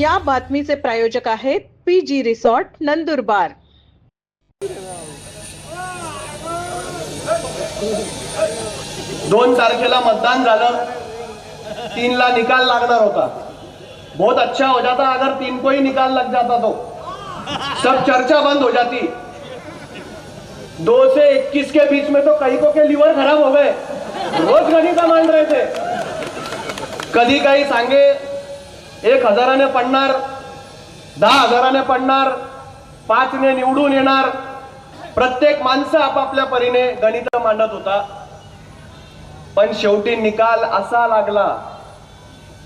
या बातमीचे प्रायोजक आहेत PG रिसॉर्ट नंदुरबार। 2 तारखेला मतदान झालं, 3 ला निकाल लागणार होता। बहुत अच्छा हो जाता अगर 3 को ही निकाल लग जाता तो सब चर्चा बंद हो जाती। 2 से 21 के बीच में तो कई को के लीवर खराब हो गए, रोज गणित मान रहे थे। कधी काही सांगे 1000ने पडणार, 10,000ने पडणार, 5 ने निवडून येणार। प्रत्येक माणसं आपापल्या परीने गणित मांडत होता, पण शेवटी निकाल असा लागला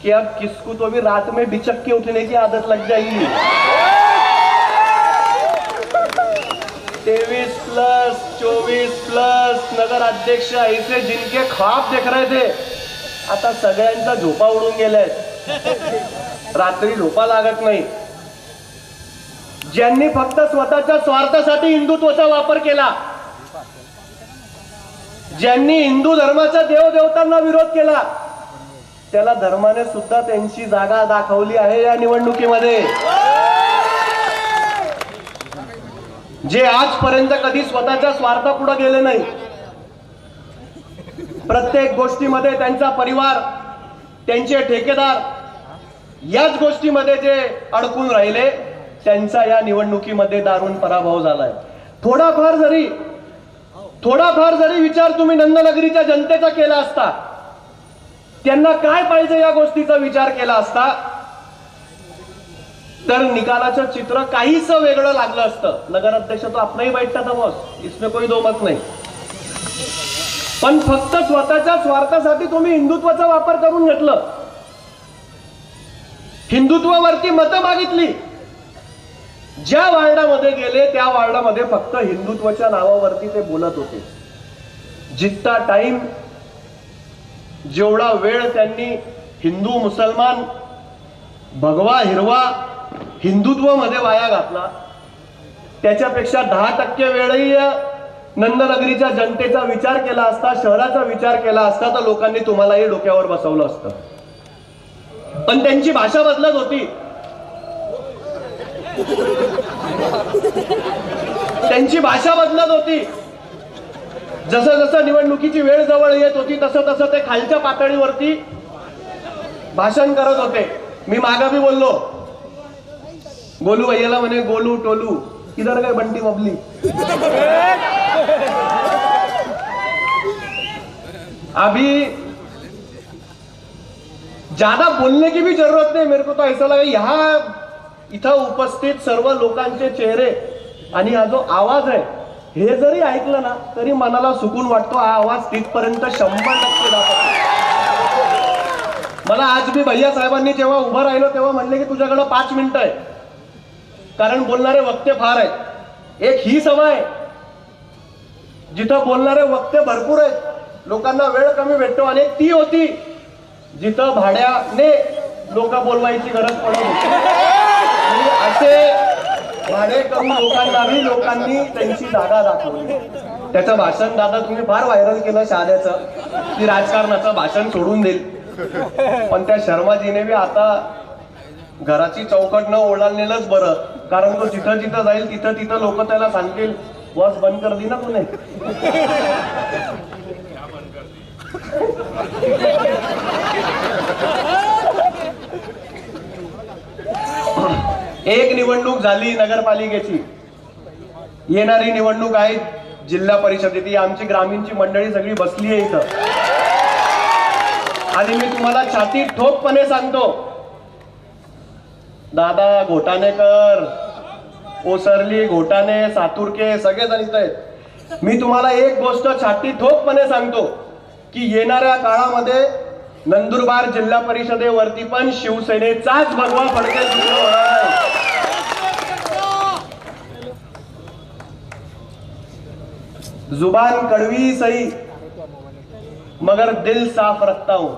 कि अब किसको तो भी रात में बिचक के उठने की आदत लग जाएगी। 23+ 24+ नगर अध्यक्ष ऐसे जिनके ख्वाब देख रहे थे, आता सगळ्यांचा झोपा उडून गेलाय, रात्री झोपा लागत नाही। ज्यांनी फक्त स्वतःच्या स्वार्थासाठी हिंदुत्वाचा वापर केला, ज्यांनी हिंदू धर्माच्या देवदेवतांना विरोध केला, त्याला धर्माने सुद्धा त्यांची जागा दाखवली आहे या निवडणुकीमध्ये। जे आजपर्यंत कधी स्वतःच्या स्वार्थापुढे गेले नाही, प्रत्येक गोष्टीमध्ये त्यांचा परिवार, त्यांचे ठेकेदार याच गोष्टीमध्ये जे अडकून राहिले, त्यांचा या निवडणुकीमध्ये दारुण पराभव झालाय। थोडाफार जरी विचार तुम्ही नंदनगरीच्या जनतेचा केला असता, त्यांना काय पाहिजे या गोष्टीचा विचार केला असता, तर निकालाचं चित्र काहीच वेगळं लागलं असतं। नगराध्यक्ष तो आपला ही बैठता था बॉस, इसमें कोई दो मत नाही। पण फक्त स्वतःच्या स्वार्थासाठी तुम्ही हिंदुत्वाचा वापर करून घेतलं, हिंदुत्वावरती मतं मागितली। ज्या वार्डामध्ये गेले त्या वार्डामध्ये फक्त हिंदुत्वाच्या नावावरती ते बोलत होते। जितका टाइम, जेवढा वेळ त्यांनी हिंदू मुसलमान भगवा हिरवा हिंदुत्वामध्ये वाया घातला, त्याच्यापेक्षा 10% वेळही नंदनगरीच्या जनतेचा विचार केला असता, शहराचा विचार केला असता, तर लोकांनी तुम्हालाही डोक्यावर बसवलं असतं। पण त्यांची भाषा बदलत होती, त्यांची भाषा बदलत होती। जसं जसं निवडणुकीची वेळ जवळ येत होती, तसं तसं ते खालच्या पातळीवरती भाषण करत होते। मी मागा भी बोललो, गोलू भैयाला म्हणे गोलू टोलू इधर गए बंटी बबली। अभी ज्यादा बोलने की भी जरूरत नहीं, मेरे को तो ऐसा लगा यहाँ इथं उपस्थित सर्व लोकांचे चेहरे आणि हा जो आवाज आहे, हे जरी ऐकलं ना तरी मनाला सुकून वाटतो। हा आवाज तिथपर्यंत 100% जातो। मला आज भी भैया साहेबांनी जेव्हा उभं राहिलो तेव्हा म्हणले की तुझ्याकडे 5 मिनिटं आहे, कारण बोलणारे वक्ते फार आहेत। एक ही सभा आहे जिथं बोलणारे वक्ते भरपूर आहेत, लोकांना वेळ कमी भेटतो, आणि एक ती होती जिथं भाड्याने लोक बोलवायची गरज पडत होती। असे भाडे करून लोकांनी त्यांची जागा दाखवली। त्याचं भाषण दादा तुम्ही फार व्हायरल केलं शहाद्याचं, की राजकारणाचं भाषण सोडून देईल, पण त्या शर्माजीने बी आता घराची चौकट न ओलांडलेलंच बरं, कारण तो जिथं जिथं जाईल तिथं तिथं लोक त्याला सांगतील बॉस बंद कर दी ना तूने। एक निवडणूक झाली नगरपालिकेची, येणारी निवडणूक आहे जिल्हा परिषदेची। आमची ग्रामीणची मंडळी सगळी बसली आहे इथं, आणि मी तुम्हाला छाती ठोकपणे सांगतो, दादा घोटाणेकर, ओसरली, घोटाणे, सातुरके सगळेजण इथं आहेत। मी तुम्हाला एक गोष्ट छाती ठोकपणे सांगतो की येणाऱ्या काळामध्ये नंदुरबार जिल्हा परिषदेवरती पण शिवसेनेचाच भगवा फडकेल। जुबान कड़वी सही मगर दिल साफ रखता हूं,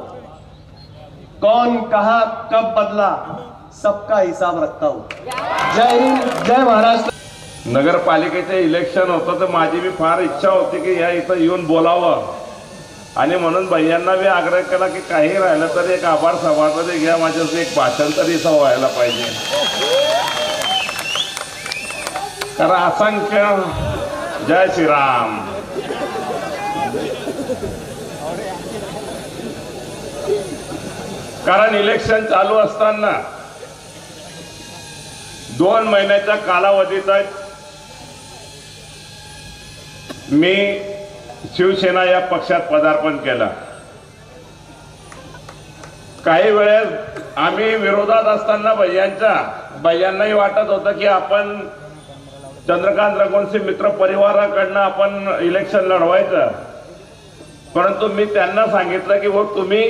कौन कहा कब बदला सबका हिसाब रखता हूं। जय हिंद, जय महाराष्ट्र। नगरपालिकेचे इलेक्शन होतं तर माझी बी फार इच्छा होती की या इथं येऊन बोलावं, आणि म्हणून भैयांना मी आग्रह केला की काही राहिलं तर एक आभार सभा तरी घ्या, माझ्याचं एक भाषण तरी इथं व्हायला पाहिजे. कारण असंख्य जय श्रीराम. कारण इलेक्शन चालू असताना 2 महिन्याच्या कालावधीत मी शिवसेना या पक्षात पदार्पण केलं. काही वेळेस आम्ही विरोधात असताना भैयांनाही वाटत होतं की आपण चंद्रकांत रघुवंशी मित्र परिवाराकडनं आपण इलेक्शन लढवायचं. परंतु मी त्यांना सांगितलं की हो, तुम्ही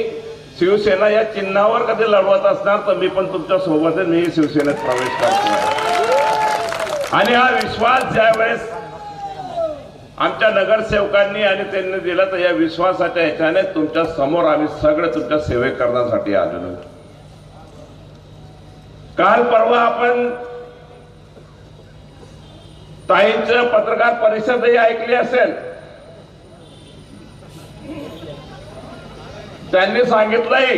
शिवसेना या चिन्हावर कधी लढवत असणार तर मी पण तुमच्या सोबत आहे, मी शिवसेनेत प्रवेश करतो. आणि हा विश्वास ज्या वेळेस आमच्या नगरसेवकांनी आणि त्यांनी दिला तर या विश्वासाच्या ह्याच्याने तुमच्या समोर आम्ही सगळे तुमच्या सेवे करण्यासाठी आलेलो. काल परवा आपण ताईंचं पत्रकार परिषदही ऐकली असेल. त्यांनी सांगितलंय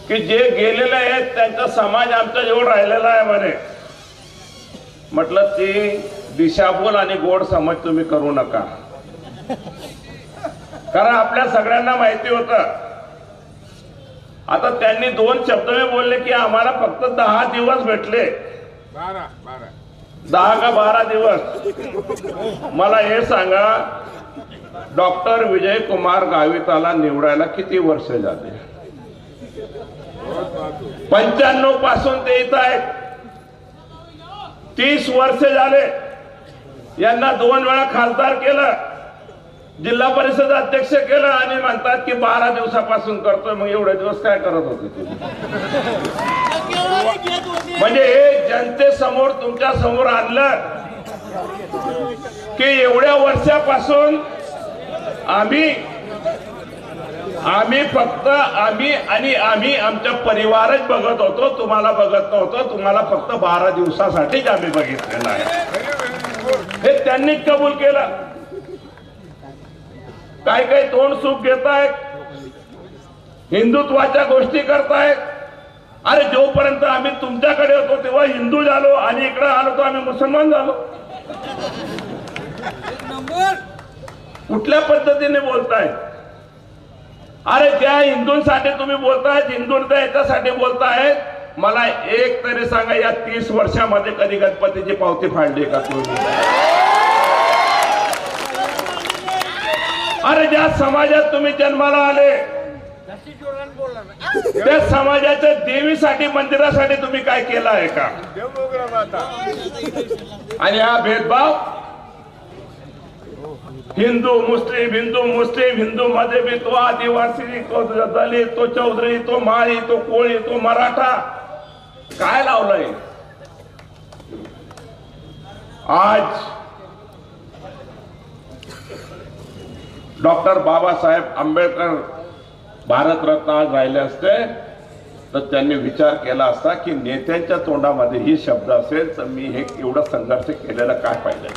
की जे गेलेले आहेत त्यांचा समाज आमच्या जवळ राहिलेला आहे म्हणे. म्हटलं ती दिशाभूल आणि गोड समज तुम्ही करू नका. कारण आपल्या सगळ्यांना माहिती होतं. आता त्यांनी 2 शब्द बोलले की आम्हाला फक्त 10 दिवस भेटले. 10 का 12 दिवस. मला हे सांगा, डॉक्टर विजय कुमार गाविताला निवडायला किती वर्ष झाले? 95 पासून ते इथं आहेत. 30 वर्ष झाले. यांना 2 वेळा खासदार केलं, जिल्हा परिषद अध्यक्ष केलं आणि म्हणतात की 12 दिवसापासून करतोय. मग एवढे दिवस काय करत होते तुम्ही? म्हणजे हे जनतेसमोर तुमच्या समोर आणलं की एवढ्या वर्षापासून आम्ही फक्त आम्ही आमच्या परिवारच बघत होतो, तुम्हाला बघत नव्हतो. तुम्हाला फक्त 12 दिवसासाठीच आम्ही बघितलेलं आहे. हे त्यांनी कबूल केलं. काही तोंड सूप घेतायत, हिंदुत्वाच्या गोष्टी करतायत. अरे जोपर्यंत आम्ही तुमच्याकडे होतो तेव्हा हिंदू झालो आणि इकडे आलो तो आम्ही मुसलमान झालो. कुठल्या पद्धतीने बोलताय? अरे ज्या हिंदूंसाठी तुम्ही बोलतायत, हिंदूंच्या याच्यासाठी बोलतायत, मला एक तरी सांगा, या 30 वर्षामध्ये कधी गणपतीची पावती फाडली का तुम्ही? अरे ज्या समाजात तुम्ही जन्माला आले त्या समाजाच्या देवीसाठी, मंदिरासाठी तुम्ही काय केलं आहे का? आणि हा भेदभाव हिंदू मुस्लिम, हिंदू मध्ये भी तो आदिवासी, तो दलित, तो चौधरी, तो माळी, तो कोळी, तो मराठा, काय लावलंय? आज डॉक्टर बाबासाहेब आंबेडकर भारतरत्न आज राहिले असते तर त्यांनी विचार केला असता की नेत्यांच्या तोंडामध्ये ही शब्द असेल तर मी हे एवढा संघर्ष केलेला काय पाहिजे.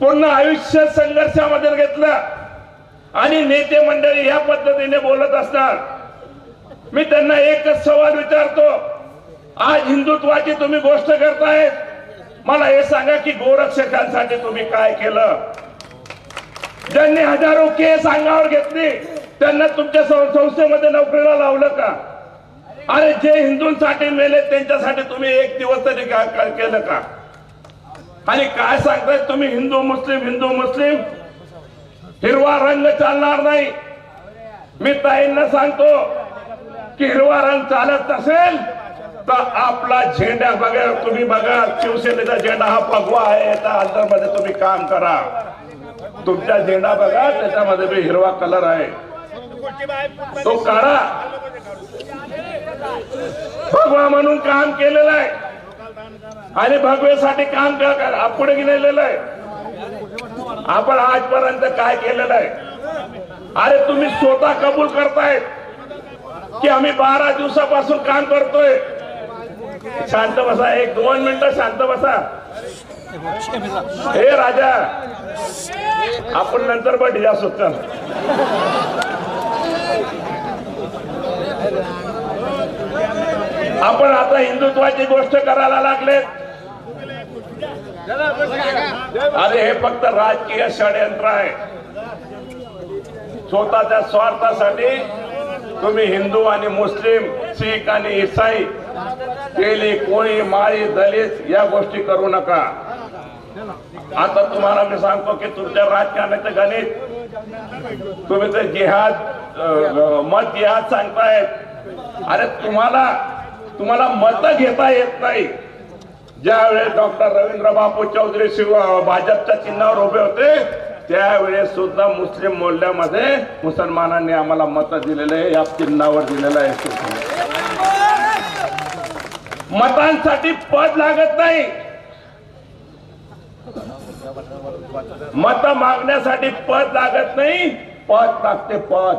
पूर्ण आयुष्य संघर्षामध्ये घेतलं आणि नेते मंडळी या पद्धतीने बोलत असणार. मी त्यांना एकच सवाल विचारतो, आज हिंदुत्वाची तुम्ही गोष्ट करताय, मला हे सांगा की गोरक्षकांसाठी तुम्ही काय केलं? ज्यांनी हजारो केस अंगावर घेतली त्यांना तुमच्या संस्थेमध्ये नोकरीला लावलं का? अरे जे हिंदूंसाठी मेले त्यांच्यासाठी तुम्ही एक दिवस तरी केलं का? आणि काय सांगताय तुम्ही हिंदू मुस्लिम? हिरवा रंग चालणार नाही. मी ताईंना सांगतो की हिरवा रंग चालत नसेल तर आपला झेंडा बघा, तुम्ही बघा शिवसेनेचा झेंडा हा भगवा आहे, याच्या अंतर्मध्ये तुम्ही काम करा. तुमचा झेंडा बघा, त्याच्यामध्ये बी हिरवा कलर आहे, तो काढा. भगवा म्हणून काम केलेलं आहे आणि भगवेसाठी काम पुढे गेलेलं आहे. आपण आजपर्यंत काय केलेलं आहे? अरे तुम्ही स्वतः कबूल करतायत की आम्ही 12 दिवसापासून काम करतोय. शांत बसा, 1-2 मिनिटं शांत बसा. हे राजा आपण नंतर पण या सुचल. आपण आता हिंदुत्वाची गोष्ट करायला लागले. अरे हे फक्त राजकीय षडयंत्र आहे. स्वतःच्या स्वार्थासाठी तुम्ही हिंदू आणि मुस्लिम, शीख आणि ईसाई, तेली, कोळी, माळी, दलित या गोष्टी करू नका. आता तुम्हाला मी सांगतो की तुमच्या राजकारणाचं गणित तुम्ही ते जिहाद, मत जिहाद सांगतायत. अरे तुम्हाला मत घेता येत नाही. ज्यावेळेस डॉक्टर रवींद्र बापू चौधरी भाजपच्या चिन्हावर उभे होते त्यावेळेस सुद्धा मुस्लिम मोहल्ल्यामध्ये मुसलमानांनी आम्हाला मत दिलेले आहे, या चिन्हावर दिलेलं आहे. मतांसाठी पद लागत नाही. मत मागण्यासाठी पद लागत नाही, पद लागते पद.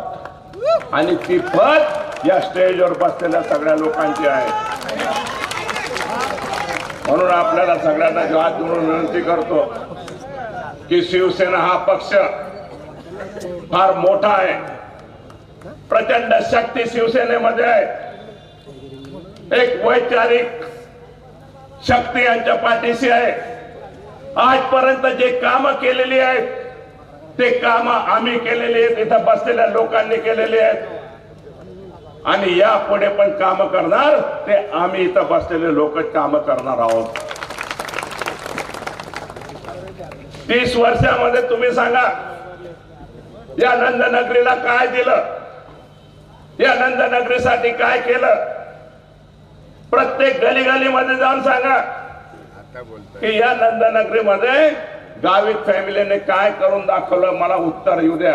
आणि ती पद या स्टेजवर बसलेल्या सगळ्या लोकांची आहे. म्हणून आपल्याला सगळ्यांना हात जोडून विनंती करतो की शिवसेना हा पक्ष फार मोठा आहे. प्रचंड शक्ती शिवसेनेमध्ये आहे. एक वैचारिक शक्ती यांच्या पाठीशी आहे. आजपर्यंत जे काम केलेली आहेत ते काम आम्ही केलेली आहेत, इथं बसलेल्या लोकांनी केलेली आहेत. आणि यापुढे पण काम करणार ते आम्ही इथं बसलेले लोक काम करणार आहोत. 30 वर्षामध्ये तुम्ही सांगा या नंदनगरीला काय दिलं, या नंदनगरीसाठी काय केलं. प्रत्येक गलीगलीमध्ये जाऊन सांगा की या नंदनगरीमध्ये गावित फॅमिलीने काय करून दाखवलं, मला उत्तर येऊ द्या.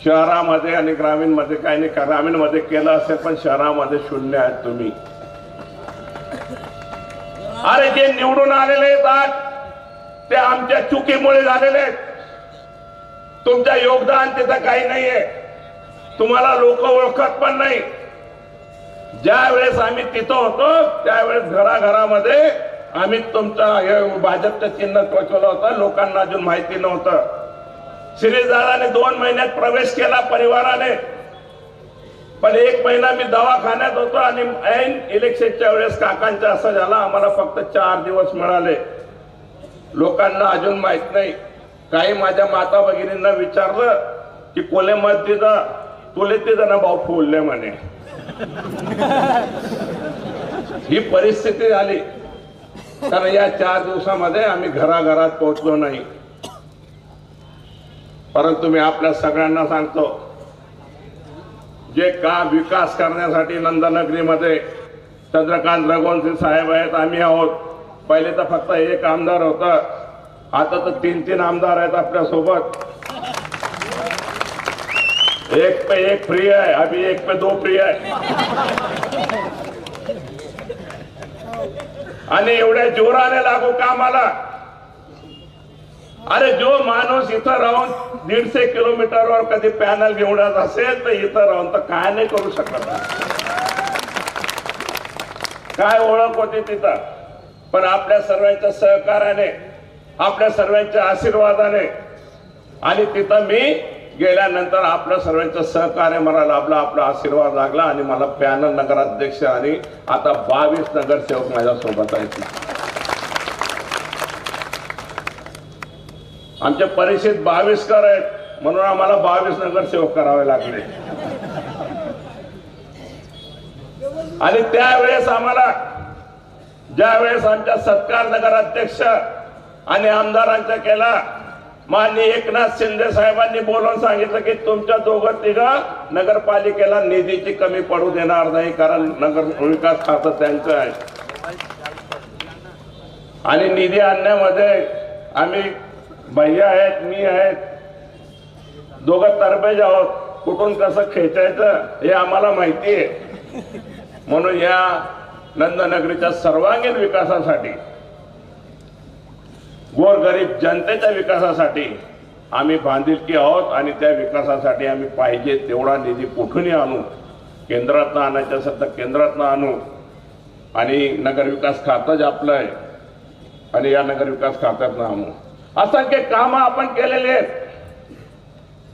शहरामध्ये आणि ग्रामीण मध्ये काही नाही. ग्रामीण मध्ये केलं असेल पण शहरामध्ये शून्य आहेत तुम्ही. अरे जे निवडून आलेले आहेत ते आमच्या चुकीमुळे झालेले आहेत. तुमचं योगदान तिथं काही नाहीये. तुम्हाला लोक ओळखत पण नाही. ज्या वेळेस आम्ही तिथं होतो त्यावेळेस घराघरामध्ये आम्ही तुमचं भाजपचं चिन्ह टोचवलं होतं. लोकांना अजून माहिती नव्हतं. शिरीषदादाने 2 महिन्यात प्रवेश केला परिवाराने. पण 1 महिना मी दवाखान्यात होतो आणि ऐन इलेक्शनच्या वेळेस काकांचं असं झालं, आम्हाला फक्त 4 दिवस मिळाले. लोकांना अजून माहित नाही. काही माझ्या माता भगिनींना विचारलं की कोले मत दिलं, तुले ते जण भाऊ फोडले म्हणे. ही परिस्थिती झाली कारण या 4 दिवसामध्ये आम्ही घराघरात पोहोचलो नाही. परंतु मी आपल्या सगळ्यांना सांगतो जे काम विकास करण्यासाठी नंदनगरीमध्ये चंद्रकांत रघुवंशी साहेब आहेत, आम्ही आहोत. पहिले तर फक्त 1 आमदार होता, आता तर 3-3 आमदार आहेत आपल्या सोबत. 1 पे 1 फ्री आहे, अभी 1 पे 2 फ्री आहे. आणि एवढ्या जोराने लागू कामाला. अरे जो माणूस इथं राहून 150 किलोमीटरवर कधी पॅनल घेऊन असेल तर इथं राहून तर काय नाही करू शकत. काय ओळख होती तिथं. पण आपल्या सर्वांच्या सहकार्याने, आपल्या सर्वांच्या आशीर्वादाने आणि तिथं मी गेल्यानंतर आपल्या सर्वांचं सहकार्य मला लाभलं, आपला आशीर्वाद लागला आणि मला पॅनल नगराध्यक्ष आणि आता 22 नगरसेवक माझ्या सोबत आहेत. आमच्या परिषद 22 आहेत म्हणून आम्हाला 22 नगरसेवक करावे लागले. आणि त्यावेळेस आम्हाला ज्यावेळेस आमच्या सत्कार नगराध्यक्ष आणि आमदारांचा केला, माननीय एकनाथ शिंदे साहेबांनी बोलून सांगितलं की तुमच्या 2-3 नगरपालिकेला निधीची कमी पडू देणार नाही कारण नगर विकास खातं त्यांचं आहे. आणि निधी आणण्यामध्ये आम्ही भैया आहेत, मी आहेत, दोघं तरबेज आहोत. कुठून कसं खेचायचं हे आम्हाला माहिती आहे. म्हणून या नंदनगरीच्या सर्वांगीण विकासासाठी, गोरगरीब जनतेच्या विकासासाठी आम्ही बांधिलकी आहोत. आणि त्या विकासासाठी आम्ही पाहिजे तेवढा निधी कुठूनही आणू. केंद्रातनं आणायचं असेल तर केंद्रातनं आणू, आणि नगरविकास खातं जे आपलं आहे आणि या नगरविकास खात्यातनं असंख्य कामं आपण केलेले आहेत.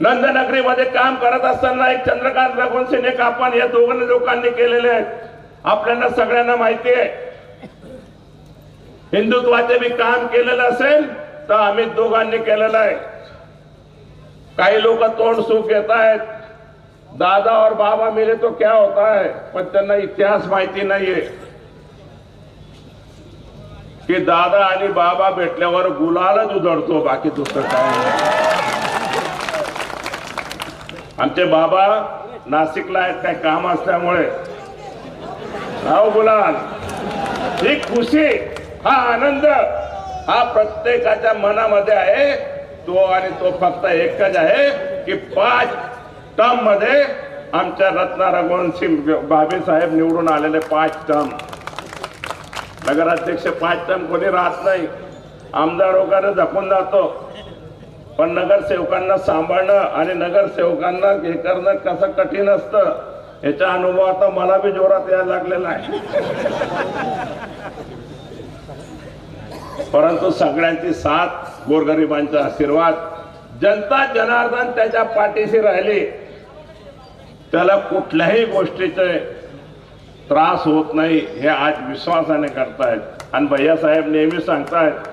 नंदनगरीमध्ये काम करत असताना एक चंद्रकांत रघुवंशी एक आपण या दोघांनी लोकांनी केलेले आहेत. आपल्याला सगळ्यांना माहिती आहे, हिंदुत्वाचे बी काम केलेलं असेल तर आम्ही दोघांनी केलेलं आहे. काही लोक तोंड सुख येत आहेत, दादा और बाबा मिले तो क्या होता है, पण त्यांना इतिहास माहिती नाहीये की दादा आणि बाबा भेटल्यावर गुलालच उधळतो, बाकी दुसरं काय नाही. आमचे बाबा नाशिकला आहेत, काही काम असल्यामुळे राव गुलाल, ही खुशी, हा आनंद हा प्रत्येकाच्या मनामध्ये आहे. तो आणि तो फक्त एकच आहे की 5 टर्म मध्ये आमच्या रत्ना रघुवंशी बाबे साहेब निवडून आलेले 5 टर्म. नगराध्यक्ष 5 टर्म कोणी राहत नाही, आमदार वगैरे झकून जातो, पण नगरसेवकांना सांभाळणं आणि नगरसेवकांना हे करणं कसं कठीण असतं याचा अनुभव आता मला बी जोरात यायला लागलेला आहे. परंतु सगळ्यांची साथ, गोरगरिबांचा आशीर्वाद, जनता जनार्दन त्याच्या पाठीशी राहिली, त्याला कुठल्याही गोष्टीचे त्रास होत नाही हे आज विश्वासाने करतायत. आणि भैया साहेब नेहमी सांगतायत,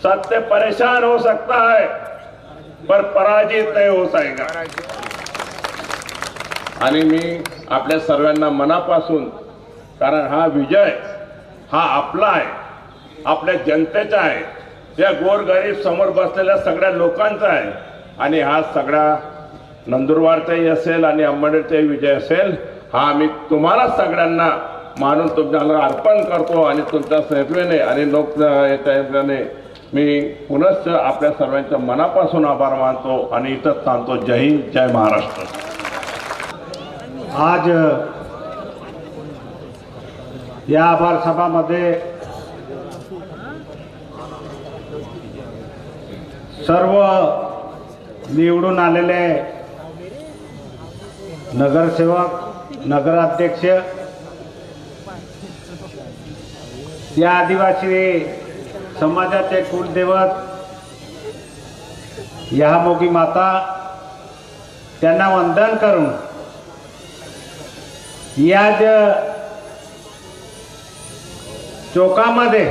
सत्य परेशान हो सकता है पर पराजित नहीं हो सकेगा. आणि मी आपल्या सर्वांना मनापासून, कारण हा विजय हा आपला आहे, आपल्या जनतेचा आहे, या गोरगरीब समोर बसलेल्या सगळ्या लोकांचा आहे, आणि हा सगळा नंदुरबारचाही असेल आणि अंबडचाही विजय असेल. हा मी तुम्हाला सगळ्यांना मानून तुमच्याला अर्पण करतो आणि तुमच्या सेवेने आणि लोकने मी पुनश्च आपल्या सर्वांच्या मनापासून आभार मानतो आणि इथंच थांबतो. जय हिंद, जय महाराष्ट्र. आज या आभार सभामध्ये सर्व निवडून आलेले नगरसेवक, नगराध्यक्ष, या आदिवासी समाजाचे कुलदैवत यामोगी माता, त्यांना वंदन करून या चौकामध्ये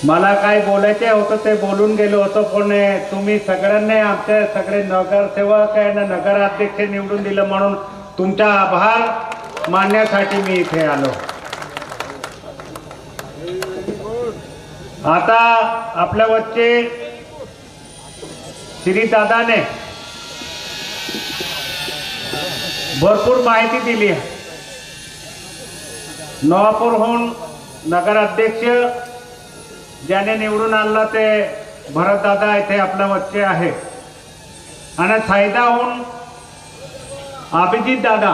मला काय बोलायचे होतं ते बोलून गेलो होतो, पण तुम्ही सगळ्यांनी आमचे सगळे नगरसेवक आणि नगराध्यक्ष निवडून दिलं म्हणून तुमचा आभार मानण्यासाठी मी इथे आलो. आता आपल्या वच्चे श्री दादाने भरपूर माहिती दिली आहे. नवापूरहून नगराध्यक्ष ज्याने निवडून आणला ते भरत दादा इथे आपल्या वच्चे आहे, आणि सायदाहून अभिजित दादा,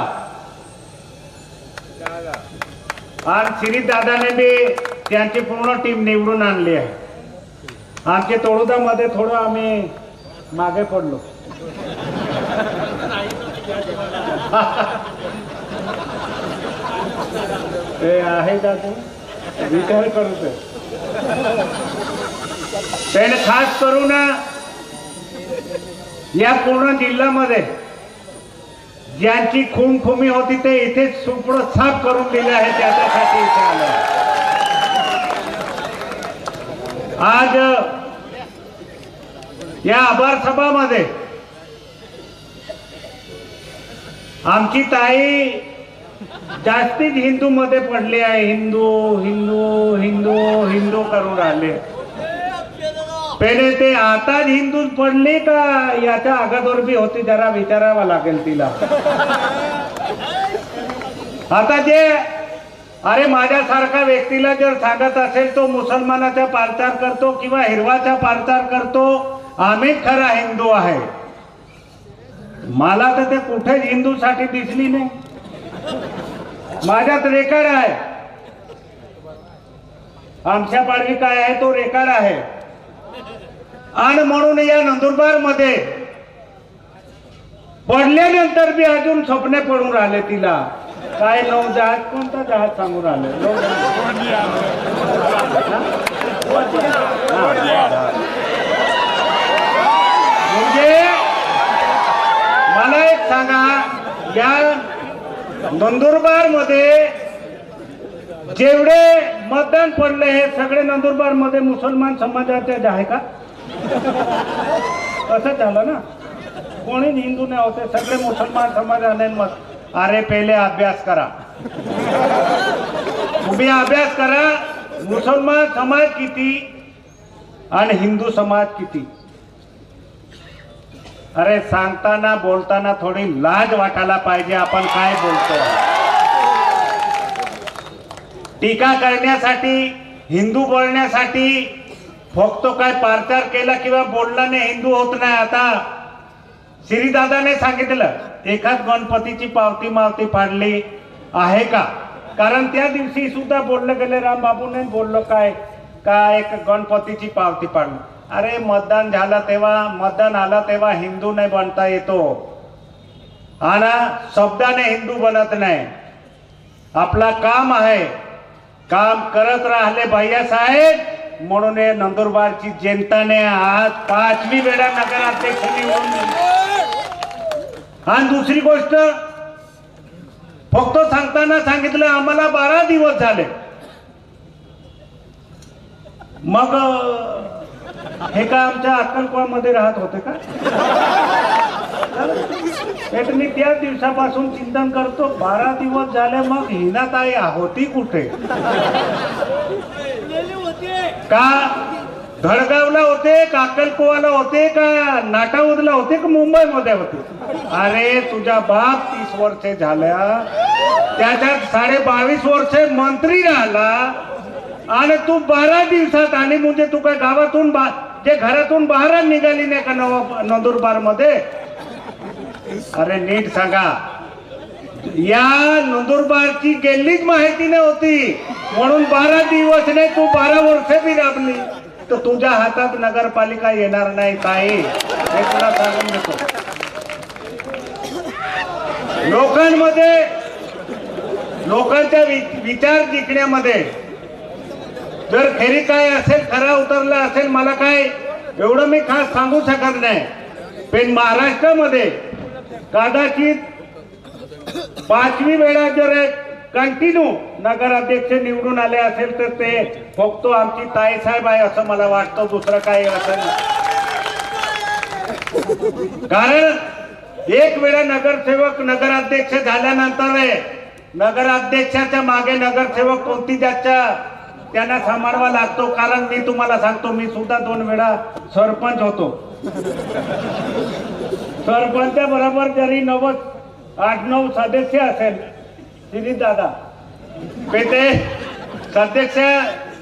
आणि श्री दादाने बी त्यांची पूर्ण टीम निवडून आणली आहे. आमच्या तोडुदामध्ये थोडं आम्ही मागे पडलो. ते आहे दादा, विचार करू त्याने खास करून या पूर्ण जिल्ह्यामध्ये ज्यांची खूनखुमी होती ते इथे सुपड साफ करून दिले आहे, त्याच्यासाठी इथे आलो. आज या आभार सभामध्ये आमची ताई जास्तीत हिंदू मध्ये पडली आहे. हिंदू हिंदू हिंदू हिंदू करून राहिले. पहिले ते आताच हिंदू पडले का याच्या अगोदर बी होती, जरा विचारावं लागेल तिला. आता जे अरे माझ्यासारखा व्यक्तीला जर सांगत असेल तो मुसलमानाचा पार्चार करतो किंवा हिरवाचा पार्चार करतो, आम्हीच खरा हिंदू आहे. मला तर ते कुठेच हिंदूसाठी दिसली नाही. माझ्यात रेकॉर्ड आहे, आमच्या पाडवी काय आहे तो रेकॉर्ड आहे. आणि म्हणून या नंदुरबार मध्ये पडल्यानंतर बी अजून स्वप्ने पडून राहिले तिला काय नौजहाज कोणता जहाज सांगून आले म्हणजे मला एक सांगा, या नंदुरबार मध्ये जेवढे मतदान पडले हे सगळे नंदुरबार मध्ये मुसलमान समाजाचे आहे का? असं झालं ना, कोणी हिंदू नाही होते, सगळे मुसलमान समाजाने मत. अरे पहिले अभ्यास करा, तुम्ही अभ्यास करा, मुसलमान समाज किती आणि हिंदू समाज किती. अरे सांगताना बोलताना थोडी लाज वाटायला पाहिजे, आपण काय बोलतो. टीका करण्यासाठी, हिंदू बोलण्यासाठी फक्त काय प्रचार केला किंवा बोलल्याने हिंदू होत नाही. आता श्रीदादाने सांगितलं एखाद गणपतीची पावती मावती फाडली आहे का? कारण त्या दिवशी सुद्धा बोललं गेले, रामबाबूने बोललो काय का एक गणपतीची पावती फाडली. अरे मतदान झालं तेव्हा, मतदान आलं तेव्हा हिंदू नाही बनता येतो आणि शब्दाने हिंदू बनत नाही. आपला काम आहे, काम करत राहिले भैयासाहेब. म्हणून नंदुरबारची जनताने आज 5वी वेळा नगराध्यक्ष निवडून. आणि दुसरी गोष्ट फक्त सांगताना सांगितलं आम्हाला 12 दिवस झाले. मग हे का आमच्या अक्कलकोटमध्ये राहत होते का? मी त्याच दिवसापासून चिंतन करतो, 12 दिवस झाले, मग हिनाताई होती कुठे? का धडगावला होते का अक्कलकोवाला होते का नाटावदला होते का मुंबईमध्ये होते? अरे तुझ्या बाप 30 वर्षे झाल्या, त्याच्यात 22.5 वर्षे मंत्री राहिला आणि तू 12 दिवसात आणि म्हणजे तू काय गावातून जे घरातून बाहेर निघाली नाही का नंदुरबार मध्ये? अरे नीट सांगा, या नंदुरबारची गेलीच माहिती नव्हती म्हणून 12 दिवस नाही, तू 12 वर्ष बी राबली तर तुझ्या हातात नगरपालिका येणार नाही ताई, हे तुला सांगून देतो. लोकांमध्ये, लोकांच्या विचार जिंकण्यामध्ये जर खरी काय असेल, खरा उतरला असेल, मला काय एवढं मी खास सांगू शकत नाही. पण महाराष्ट्रामध्ये कदाचित 5वी वेळा जर कंटिन्यू नगराध्यक्ष निवडून आले असेल तर ते फक्त आमची ताई साहेब आहे असं मला वाटतं, दुसरं काही असेल. कारण एक वेळा नगरसेवक नगराध्यक्ष झाल्यानंतर नगराध्यक्षाच्या मागे नगरसेवक कोणती ज्याच्या त्यांना सांभाळवा लागतो. कारण मी तुम्हाला सांगतो, मी सुद्धा 2 वेळा सरपंच होतो. सरपंचा बरोबर जरी 8-9 सदस्य असेल श्री दादा, ते सदस्य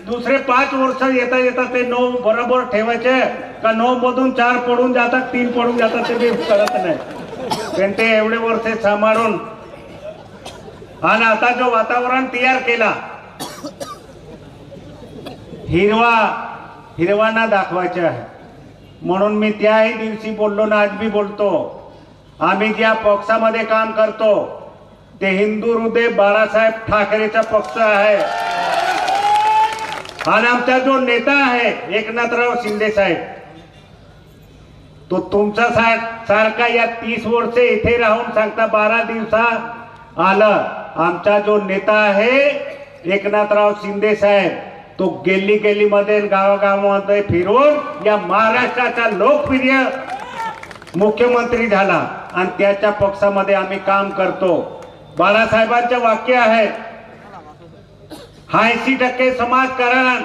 दुसरे 5 वर्ष येता येता ते 9 बरोबर ठेवायचे का 9 मधून 4 पडून जातात, 3 पडून जातात, ते कळत नाही. पण ते एवढे वर्ष सांभाळून आणि आता जो वातावरण तयार केला, हिरवाना दाखवायचे आहे. म्हणून मी त्याही दिवशी बोललो ना, आज बी बोलतो, आम्ही ज्या पक्षामध्ये काम करतो ते हिंदू हृदय बाळासाहेब ठाकरेचा पक्ष आहे. आणि आमचा जो नेता आहे एकनाथराव शिंदे साहेब, तो तुमचा सारखा या 30 वर्षे इथे राहून सांगता 12 दिवसात आलं. आमचा जो नेता आहे एकनाथराव शिंदे साहेब, तो गेली मध्ये गावागावामध्ये फिरून या महाराष्ट्राचा लोकप्रिय मुख्यमंत्री झाला आणि त्याच्या पक्षामध्ये आम्ही काम करतो. बाळासाहेबांचे वाक्य आहे, 80% समाजकारण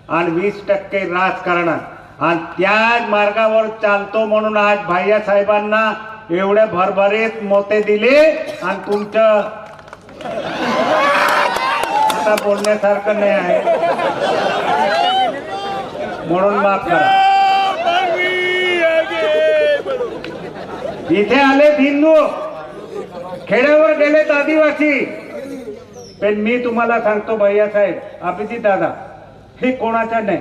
आणि 20% राजकारण, आणि त्याच मार्गावर चालतो. म्हणून आज भैया साहेबांना एवढे भरभरीत मते दिले आणि तुमचं आता बोलण्यासारखं नाही आहे म्हणून माफ करा. इथे आलेत हिंदू, खेड्यावर गेलेत आदिवासी. पण मी तुम्हाला सांगतो भैया साहेब, अभिजित दादा, हे कोणाच्या नाही.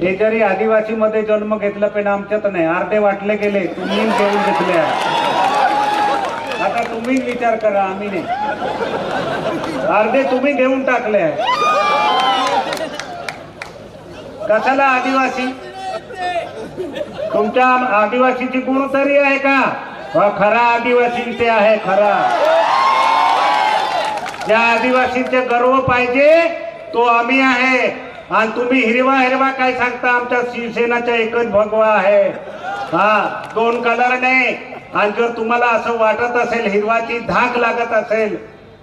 हे जरी आदिवासी मध्ये जन्म घेतला पण आमच्यात नाही. अर्धे वाटले गेले, तुम्ही घेऊन घेतले आहे. आता तुम्ही तुम्हीच विचार करा, आम्ही नाही. अर्धे तुम्ही देऊन टाकले आहे. कशाला आदिवासी? तुमच्या आदिवासीची गुण तरी आहे का? खरा आदिवासी ते आहे खरा. ज्या आदिवासींचे गर्व पाहिजे तो आम्ही आहे. आणि तुम्ही हिरवा हिरवा काय सांगता? आमच्या शिवसेनाचा एकच भगवा आहे. हा, 2 कलर नाही. आणि जर तुम्हाला असं वाटत असेल हिरवाची धाक लागत असेल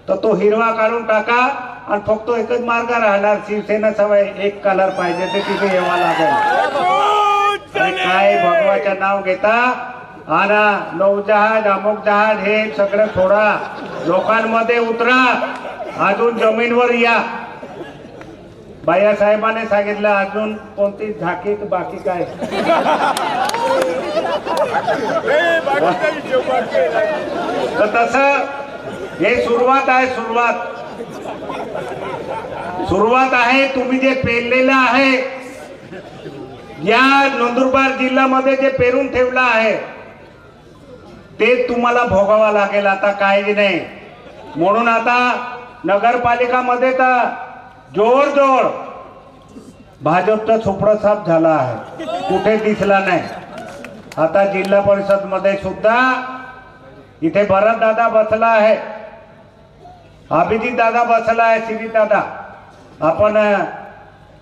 तर तो हिरवा काढून टाका आणि फक्त एकच मार्ग राहणार शिवसेना सवय. 1 कलर पाहिजे ते तिथे यावा लागेल. काय भगवाचं नाव घेता? आणि नौजहाज अमुक जहाज हे सगळं थोडा लोकांमध्ये उतरा. अजून जमीनवर या. बायासाहेबांनी सांगितलं अजून कोणती झाकी बाकी काय? तर तसं हे सुरुवात आहे. सुरुवात आहे. तुम्ही जे पेरलेलं आहे या नंदुरबार जिल्ह्यामध्ये जे पेरून ठेवलं आहे ते तुम्हाला भोगावं लागेल. आता काही नाही. म्हणून आता नगरपालिकामध्ये तर जोर भाजपचा छोपडा साफ झाला आहे. कुठे दिसला नाही. आता जिल्हा परिषद मध्ये सुद्धा इथे भरत दादा बसला आहे, अभिजित दादा बसला आहे, श्री दादा. आपण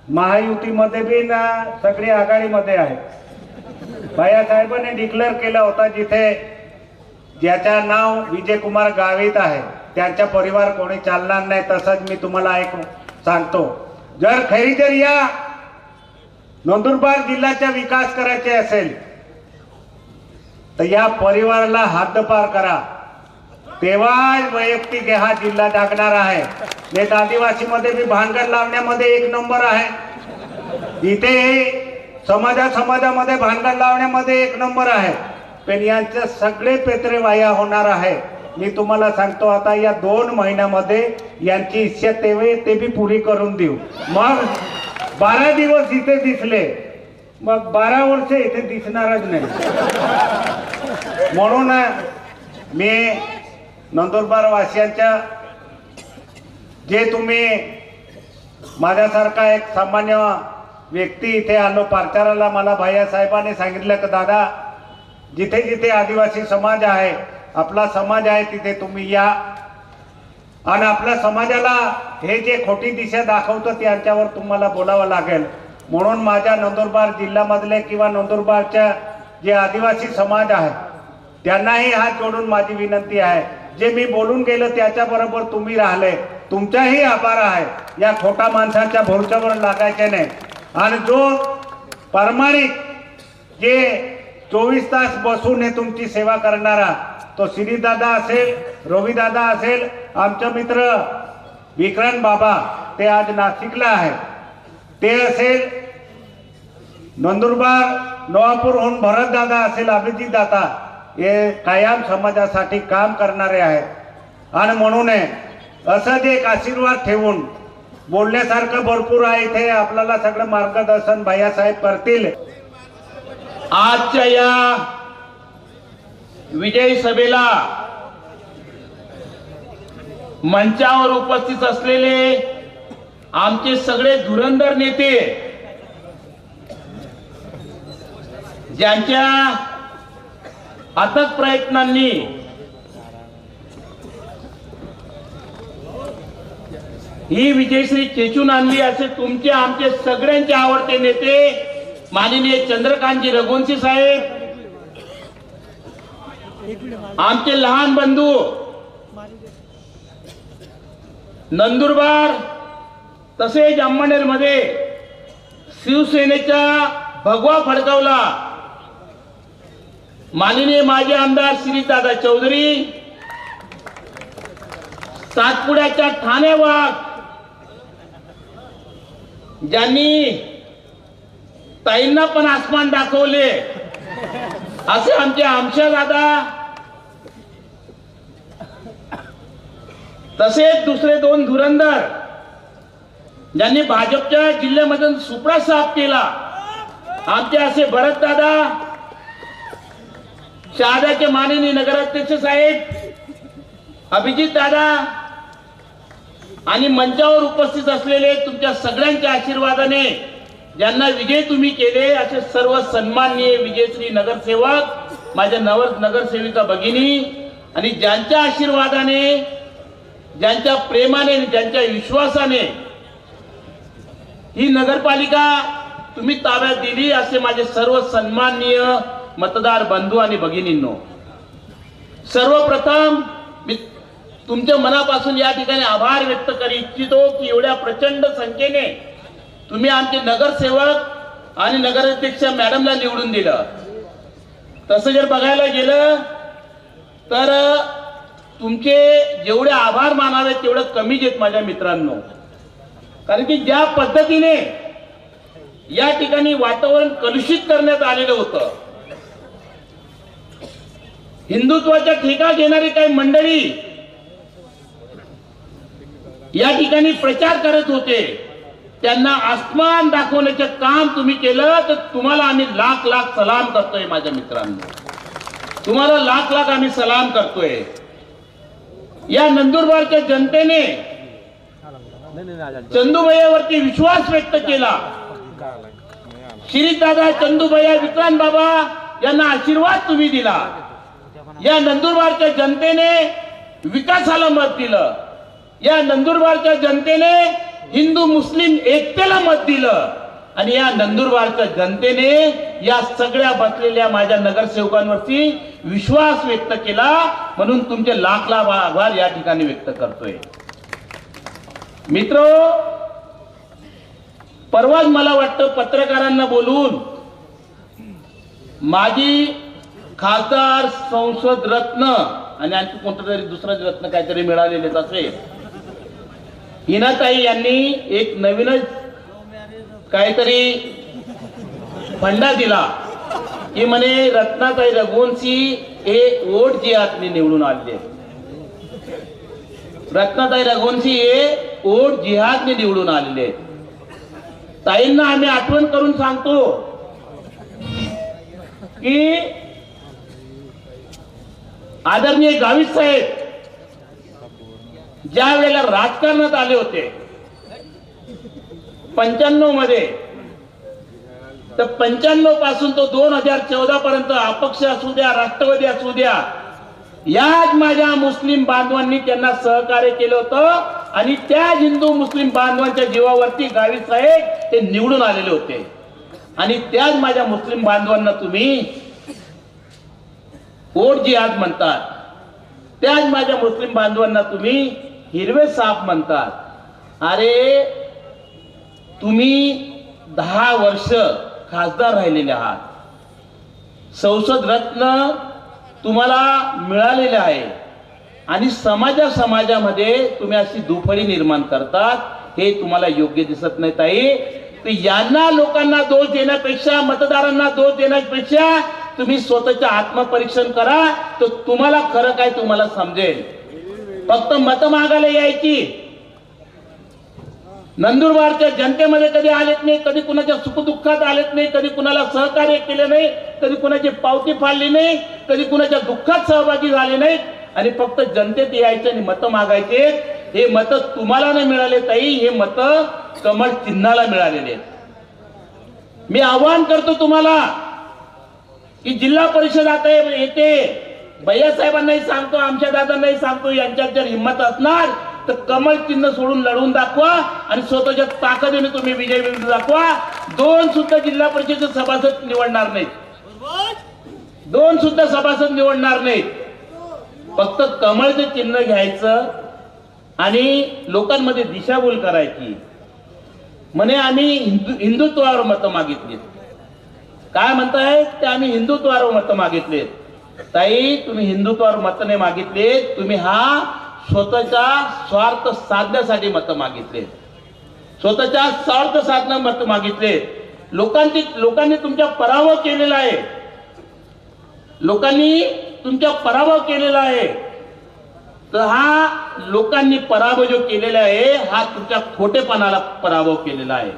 महायुतीमध्ये बी ना सगळी आघाडीमध्ये आहे. बायासाहेबांनी डिक्लेअर केला होता जिथे ज्याच्या नाव विजयकुमार गावित आहे त्यांचा परिवार कोणी चालणार नाही. तसंच मी तुम्हाला एक सांगतो, जर या नंदुरबार जिल्ह्याचा विकास करायचे असेल तर या परिवाराला हद्दपार करा. तेव्हा वैयक्तिक हा जिल्हा जागणार आहे. नेत आदिवासीमध्ये बी भानगड लावण्यामध्ये 1 नंबर आहे. इथे समाजामध्ये भानगड लावण्यामध्ये 1 नंबर आहे. पण यांचे सगळे पेत्रे वाया होणार आहे. मी तुम्हाला सांगतो आता या 2 महिन्यामध्ये यांची इच्छा ते बी पुरी करून देऊ. मग 12 दिवस इथे दिसले, मग 12 वर्ष इथे दिसणारच नाही. म्हणून मी नंदुरबार वासियांच्या जे तुम्ही माझ्यासारखा एक सामान्य व्यक्ती इथे आलो प्रचाराला, मला भैयासाहेबांनी सांगितलं की दादा जिथे जिथे आदिवासी समाज आहे आपला समाज आहे तिथे तुम्ही या आणि आपल्या समाजाला हे जे खोटी दिशा दाखवतं त्यांच्यावर तुम्हाला बोलावं लागेल. म्हणून माझ्या नंदुरबार जिल्ह्यामधले किंवा नंदुरबारच्या जे आदिवासी समाज आहे त्यांनाही हात जोडून माझी विनंती आहे, जे मी बोलून गेलो त्याच्याबरोबर तुम्ही राहिले तुमचाही आभार आहे. या खोटा माणसाच्या भरोश्यावर लागायचे नाही. आणि जो प्रामाणिक जे 24 तास बसून हे तुमची सेवा करणारा तो श्रीदादा असेल, रविदादा असेल, आमचा मित्र विक्रांत बाबा ते आज नाशिकला आहे, ते असेल नंदुरबार नवापूरहून भरत दादा असेल, अभिजित दादा, हे कायम समाजासाठी काम करणारे आहेत. आणि म्हणून असंच एक आशीर्वाद ठेवून बोलण्यासारखं भरपूर आहे. इथे आपल्याला सगळं मार्गदर्शन भैयासाहेब करतील. आजच्या या विजयी सभेला मंचावर उपस्थित असलेले आमचे सगळे धुरंधर नेते, ज्यांच्या अथक प्रयत्नांनी ही विजयश्री चेचून आणली असे तुमचे आमचे सगळ्यांचे आवडते नेते माननीय चंद्रकांतजी रघुवंशी साहेब, आमचे लहान बंधू नंदुरबार तसेच अंमळनेर मध्ये शिवसेनेचा भगवा फडकावला माननीय माजी आमदार श्रीदादा चौधरी, सातपुड्याच्या ठाणे वाघ ज्यांनी ताईंना पण आसमान दाखवले असे आमचे आमशा दादा, तसेच दुसरे 2 धुरंधर ज्यांनी भाजपच्या जिल्ह्यामधून सुपडा साफ केला, आमचे असे भरत दादा, शहादाचे माननीय नगराध्यक्ष साहेब, अभिजित दादा आणि मंचावर उपस्थित असलेले तुमच्या सगळ्यांच्या आशीर्वादाने ज्यांना विजय तुम्ही केले असे सर्व सन्माननीय विजयश्री नगरसेवक, माझ्या नगरसेविका भगिनी, आणि ज्यांच्या आशीर्वादाने, ज्यांच्या प्रेमाने, ज्यांच्या विश्वासाने ही नगरपालिका तुम्ही ताब्यात दिली असे माझे सर्व सन्माननीय मतदार बंधू आणि भगिनींनो, सर्वप्रथम मी तुमच्या मनापासून या ठिकाणी आभार व्यक्त करू इच्छितो की एवढ्या प्रचंड संख्येने तुम्ही आमचे नगरसेवक आणि नगराध्यक्ष मॅडमला निवडून दिलं. तसं जर बघायला गेलं तर तुमचे जेवढे आभार मानावे तेवढं कमीच आहेत माझ्या मित्रांनो. कारण की ज्या पद्धतीने या ठिकाणी वातावरण कलुषित करण्यात आलेलं होतं, हिंदुत्वाच्या ठेका घेणारी काही मंडळी या ठिकाणी प्रचार करत होते, त्यांना आसमान दाखवण्याचे काम तुम्ही केलं, तर तुम्हाला आम्ही लाख लाख सलाम करतोय माझ्या मित्रांनो. तुम्हाला लाख लाख आम्ही सलाम करतोय. या नंदुरबारच्या जनतेने चंदूभैयावरती विश्वास व्यक्त केला. श्रीदादा, चंदूभैया, विक्रांत बाबा यांना आशीर्वाद तुम्ही दिला. या नंदुरबारच्या जनतेने विकासाला मत दिलं. या नंदुरबारच्या जनतेने हिंदू मुस्लिम एकतेला मत दिलं. आणि या नंदुरबारच्या जनतेने या सगळ्या बसलेल्या माझ्या नगरसेवकांवरती विश्वास व्यक्त केला. म्हणून तुमचे लाख लाख आभार या ठिकाणी व्यक्त करतोय. मित्र, परवाच मला वाटतं पत्रकारांना बोलून माजी खासदार, संसद रत्न आणि आणखी कोणतं तरी दुसरं रत्न काहीतरी मिळालेलेच असेल, हिनाताई यांनी एक नवीनच काहीतरी फंडा दिला की म्हणे रत्नाताई रघुवंशी हे वोट जिहादने निवडून आले. रत्नाताई रघुवंशी हे वोट जिहादने निवडून आलेले. ताईंना आम्ही आठवण करून सांगतो की आदरणीय गावित साहेब ज्या वेळेला राजकारणात आले होते 95 मध्ये, तर 95 पासून तो 2014 पर्यंत अपक्ष असू द्या, राष्ट्रवादी असू द्या, याच माझ्या मुस्लिम बांधवांनी त्यांना सहकार्य केलं होतं. आणि त्या हिंदू मुस्लिम बांधवांच्या जीवावरती गावित साहेब ते निवडून आलेले होते. आणि त्याच माझ्या मुस्लिम बांधवांना तुम्ही वोट जिहाद म्हणतात. त्याच माझ्या मुस्लिम बांधवांना तुम्ही हिरवे साप म्हणतात. अरे, तुम्ही 10 वर्ष खासदार राहिलेले आहात, संसद रत्न तुम्हाला मिळालेले आहे, आणि समाजामध्ये तुम्ही अशी दुफळी निर्माण करतात, हे तुम्हाला योग्य दिसत नाही ताई. तर यांना लोकांना दोष देण्यापेक्षा, मतदारांना दोष देण्यापेक्षा तुम्ही स्वतःचे आत्मपरीक्षण करा, तर तुम्हाला खरं काय तुम्हाला समजेल. फक्त मत मागायला यायची, नंदुरबारच्या जनतेमध्ये कधी आलेत नाही, कधी कुणाच्या सुखदुःखात आलेत नाही, कधी कुणाला सहकार्य केले नाही, कधी कुणाची पावती फाडली नाही, कधी कुणाच्या दुःखात सहभागी झाले नाहीत, आणि फक्त जनतेत यायचे आणि मत मागायचे. हे मत तुम्हाला नाही मिळाले ताई, हे मत कमळ चिन्हाला मिळालेले. मी आवाहन करतो तुम्हाला की जिल्हा परिषद आता येते, भैयासाहेबांनाही सांगतो, आमच्या दादांनाही सांगतो, यांच्यात जर हिंमत असणार तर कमळ चिन्ह सोडून लढवून दाखवा आणि स्वतःच्या ताकदीने तुम्ही विजय मिळवून दाखवा. 2 सुद्धा जिल्हा परिषदेचे सभासद निवडणार नाहीत, 2 सुद्धा सभासद निवडणार नाहीत. फक्त कमळचं चिन्ह घ्यायचं आणि लोकांमध्ये दिशाभूल करायची. म्हणे आम्ही हिंदुत्वावर मतं मागितली. काय म्हणताय ते? आम्ही हिंदुत्वावर मतं मागितलेत. ताई, तुम्ही हिंदुत्वावर मतं नाही मागितले, तुम्ही हा स्वतःचा स्वार्थ साधण्यासाठी मतं मागितले, स्वतःच्या स्वार्थ साधण्या मतं मागितले. लोकांनी तुमचा पराभव केलेला आहे, लोकांनी तुमचा पराभव केलेला आहे. तर हा लोकांनी पराभव जो केलेला आहे, हा तुमच्या खोटेपणाला पराभव केलेला आहे,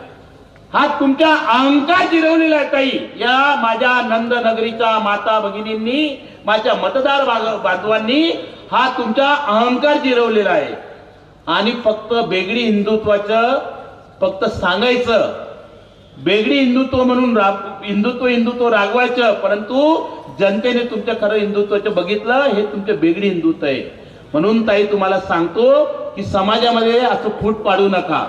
हा तुमच्या अहंकार जिरवलेला आहे. ताई, या माझ्या नंदनगरीच्या माता भगिनींनी, माझ्या मतदार बांधवांनी हा तुमचा अहंकार जिरवलेला आहे. आणि फक्त बेगडी हिंदुत्वाचं फक्त सांगायचं, बेगडी हिंदुत्व म्हणून हिंदुत्व रागवायचं, परंतु जनतेने तुमच्या खरं हिंदुत्वाचं बघितलं, हे तुमचं बेगडी हिंदुत्व आहे. म्हणून ताई तुम्हाला सांगतो की समाजामध्ये असं फूट पाडू नका.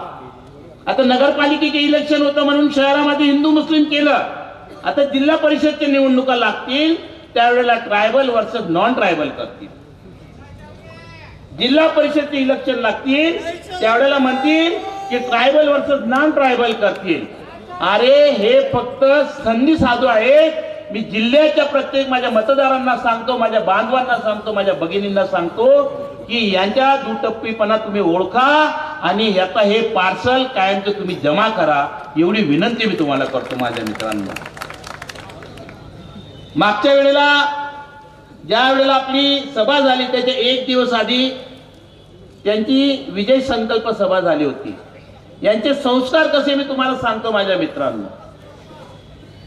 आता नगरपालिकेचे इलेक्शन होतं म्हणून शहरामध्ये हिंदू मुस्लिम केलं. आता जिल्हा परिषदच्या निवडणुका लागतील त्यावेळेला ट्रायबल वर्सेस नॉन ट्रायबल करतील. जिल्हा परिषदचे इलेक्शन लागतील त्यावेळेला म्हणतील की ट्रायबल वर्सेस नॉन ट्रायबल करतील. अरे हे फक्त संधी साधू आहे. मी जिल्ह्याच्या प्रत्येक माझ्या मतदारांना सांगतो, माझ्या बांधवांना सांगतो, माझ्या भगिनींना सांगतो की यांच्या दुटप्पीपणा तुम्ही ओळखा आणि याचा हे पार्सल कायमचं तुम्ही जमा करा, एवढी विनंती मी तुम्हाला करतो माझ्या मित्रांनो. मागच्या वेळेला ज्या वेळेला आपली सभा झाली त्याच्या एक दिवस आधी त्यांची विजय संकल्प सभा झाली होती. यांचे संस्कार कसे मी तुम्हाला सांगतो माझ्या मित्रांनो,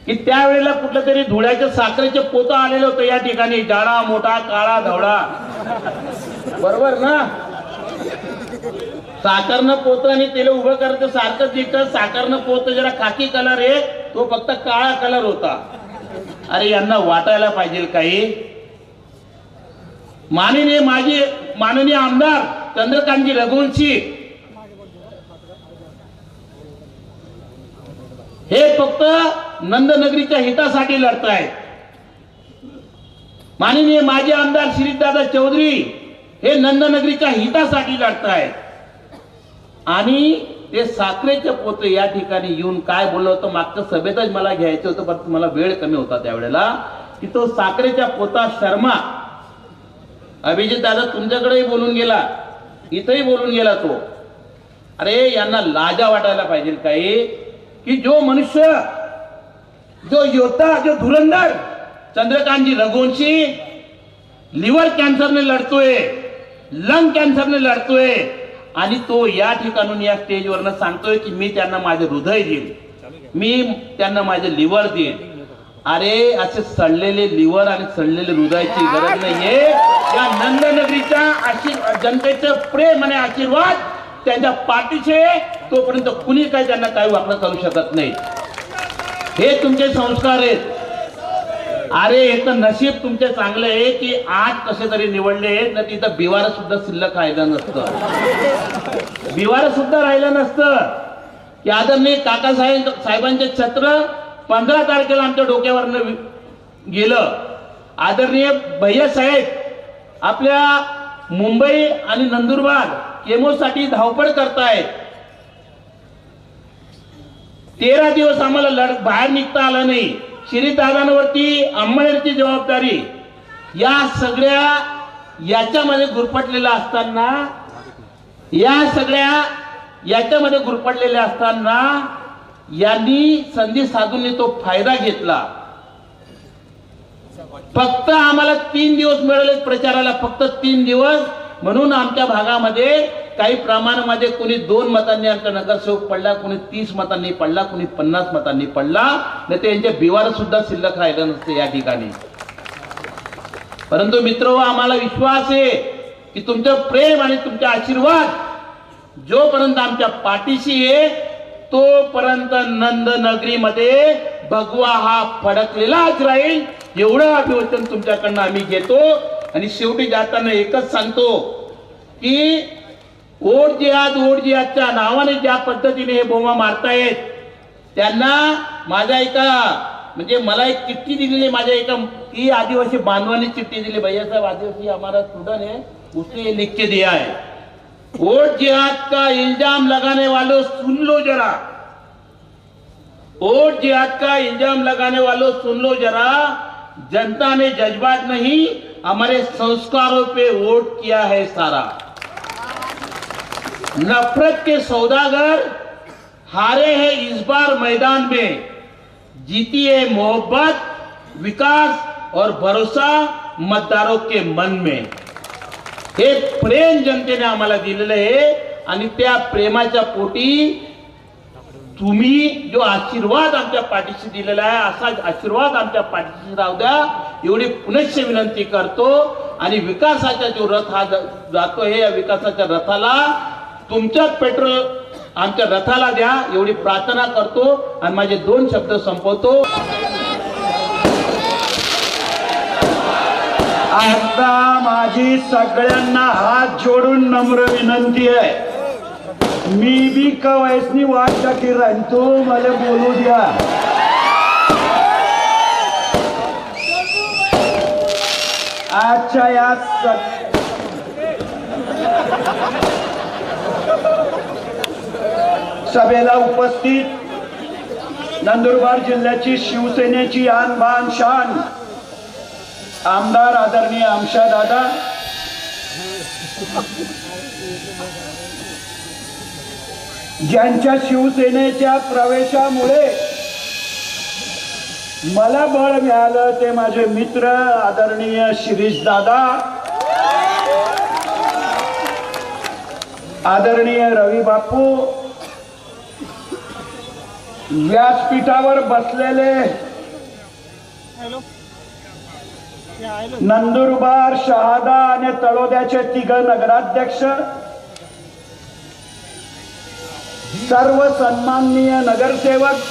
की त्यावेळेला कुठलं तरी धुळ्याच्या साखरेचे पोतं आलेलं होतं या ठिकाणी, जाडा मोठा काळा धवळा, बरोबर ना. साखरनं पोतं आणि त्याला उभं करायचं सारखंच दिसतं. साखरनं पोतं जरा खाकी कलर आहे, तो फक्त काळा कलर होता. अरे यांना वाटायला पाहिजे काही. माननीय आमदार चंद्रकांतजी रघुवंशी हे फक्त नंदनगरीच्या हितासाठी लढतायत. माननीय माजी आमदार श्रीदादा चौधरी हे नंदनगरीच्या हितासाठी लढतायत. आणि ते साखरेचे पोते या ठिकाणी येऊन काय बोललं होतं मागच्या सभेतच मला घ्यायचं होतं, पण मला वेळ कमी होता त्यावेळेला, की तो साखरेच्या पोता शर्मा अभिजित दादा तुमच्याकडेही बोलून गेला, इथंही बोलून गेला तो. अरे यांना लाजा वाटायला पाहिजे काही, की जो मनुष्य, जो योद्धा, जो धुरंधर चंद्रकांतजी रघुवंशी लिव्हर कॅन्सरने लढतोय, लंग कॅन्सरने लढतोय, आणि तो या ठिकाणून या स्टेजवरनं सांगतोय की मी त्यांना माझे हृदय देईन, मी त्यांना माझे लिव्हर देईन. अरे असे सडलेले लिव्हर आणि सडलेले हृदयाची गरज नाहीये. या नंदनगरीच्या जनतेचं प्रेम आणि आशीर्वाद त्यांच्या पाठीचे, तोपर्यंत कुणी काही त्यांना काही वापरत करू शकत नाही. हे तुमचे संस्कार आहेत. अरे हे तर नशीब तुमचे चांगलं आहे की आज कसे तरी निवडले आहेत, ना तिथं बिवार सुद्धा शिल्लक राहिलं नसतं, बिवार सुद्धा राहिलं नसतं. की आदरणीय काकासाहेबांचे छत्र 15 तारखेला आमच्या डोक्यावरनं गेलं. आदरणीय भैयासाहेब आपल्या मुंबई आणि नंदुरबार केमोसाठी धावपळ करतायत. 13 दिवस आम्हाला बाहेर निघता आलं नाही. श्रीदादांवरती अंमळनेरची जबाबदारी, या सगळ्या याच्यामध्ये गुरफटलेला असताना, याच्यामध्ये गुरफटलेले असताना यांनी संधी साधून तो फायदा घेतला. फक्त आम्हाला 3 दिवस मिळाले प्रचाराला, फक्त 3 दिवस. म्हणून आमच्या भागामध्ये काही प्रमाणामध्ये कोणी 2 मतांनी आमचा नगरसेवक पडला, कोणी 30 मतांनी पडला, कोणी 50 मतांनी पडला, नाही ते यांचे बिवार सुद्धा शिल्लक राहिलं नसते या ठिकाणी. परंतु मित्र, आम्हाला विश्वास आहे की तुमचं प्रेम आणि तुमचा आशीर्वाद जोपर्यंत आमच्या पाठीशी आहे तोपर्यंत नंदनगरीमध्ये भगवा हा फडकलेलाच राहील, एवढं अभिवचन तुमच्याकडनं आम्ही घेतो. आणि शेवटी जाताना एकच सांगतो की वोट जिहादच्या नावाने ज्या पद्धतीने हे बोंबा मारतायत त्यांना माझ्या मला एक चिठ्ठी दिलेली, माझ्या ती आदिवासी बांधवांनी चिठ्ठी दिली. भैया साहब आदिवासी हमारा स्टूडेंट है, उसने ये लिख के दिया है, वोट जिहाद का इल्जाम लगाने वालों सुन लो जरा, वोट जिहाद का इल्जाम लगाने वालों सुन लो जरा, जनता ने जज्बात नहीं हमारे संस्कारों पे वोट किया है सारा. नफरत के सौदागर हारे हैं इस बार मैदान में, जीती है मोहब्बत, विकास और भरोसा मतदारों के मन में. हे प्रेम जनतेने आम्हाला दिलेलं आहे आणि त्या प्रेमाच्या पोटी तुम्ही जो आशीर्वाद आमच्या पाठीशी दिलेला आहे असा आशीर्वाद आमच्या पाठीशी राहू द्या एवढी पुनश्च विनंती करतो आणि विकासाचा जो रथ हा जातो हे या विकासाच्या रथाला तुमच्याच पेट्रोल आमच्या रथाला द्या एवढी प्रार्थना करतो आणि माझे 2 शब्द संपवतो. आता माझी सगळ्यांना हात जोडून नम्र विनंती आहे, मी बी कवायसनी वाट टाकी राहतो, मला बोलू द्या. आजच्या या सभेला उपस्थित नंदुरबार जिल्ह्याची शिवसेनेची आन बान शान आमदार आदरणीय आमशादादा, ज्यांच्या शिवसेनेच्या प्रवेशामुळे मला बळ मिळालं ते माझे मित्र आदरणीय शिरीष दादा, आदरणीय रवी बापू, व्यासपीठावर बसलेले नंदुरबार, शहादा आणि तळोद्याचे 3 नगराध्यक्ष, सर्व सन्माननीय नगरसेवक,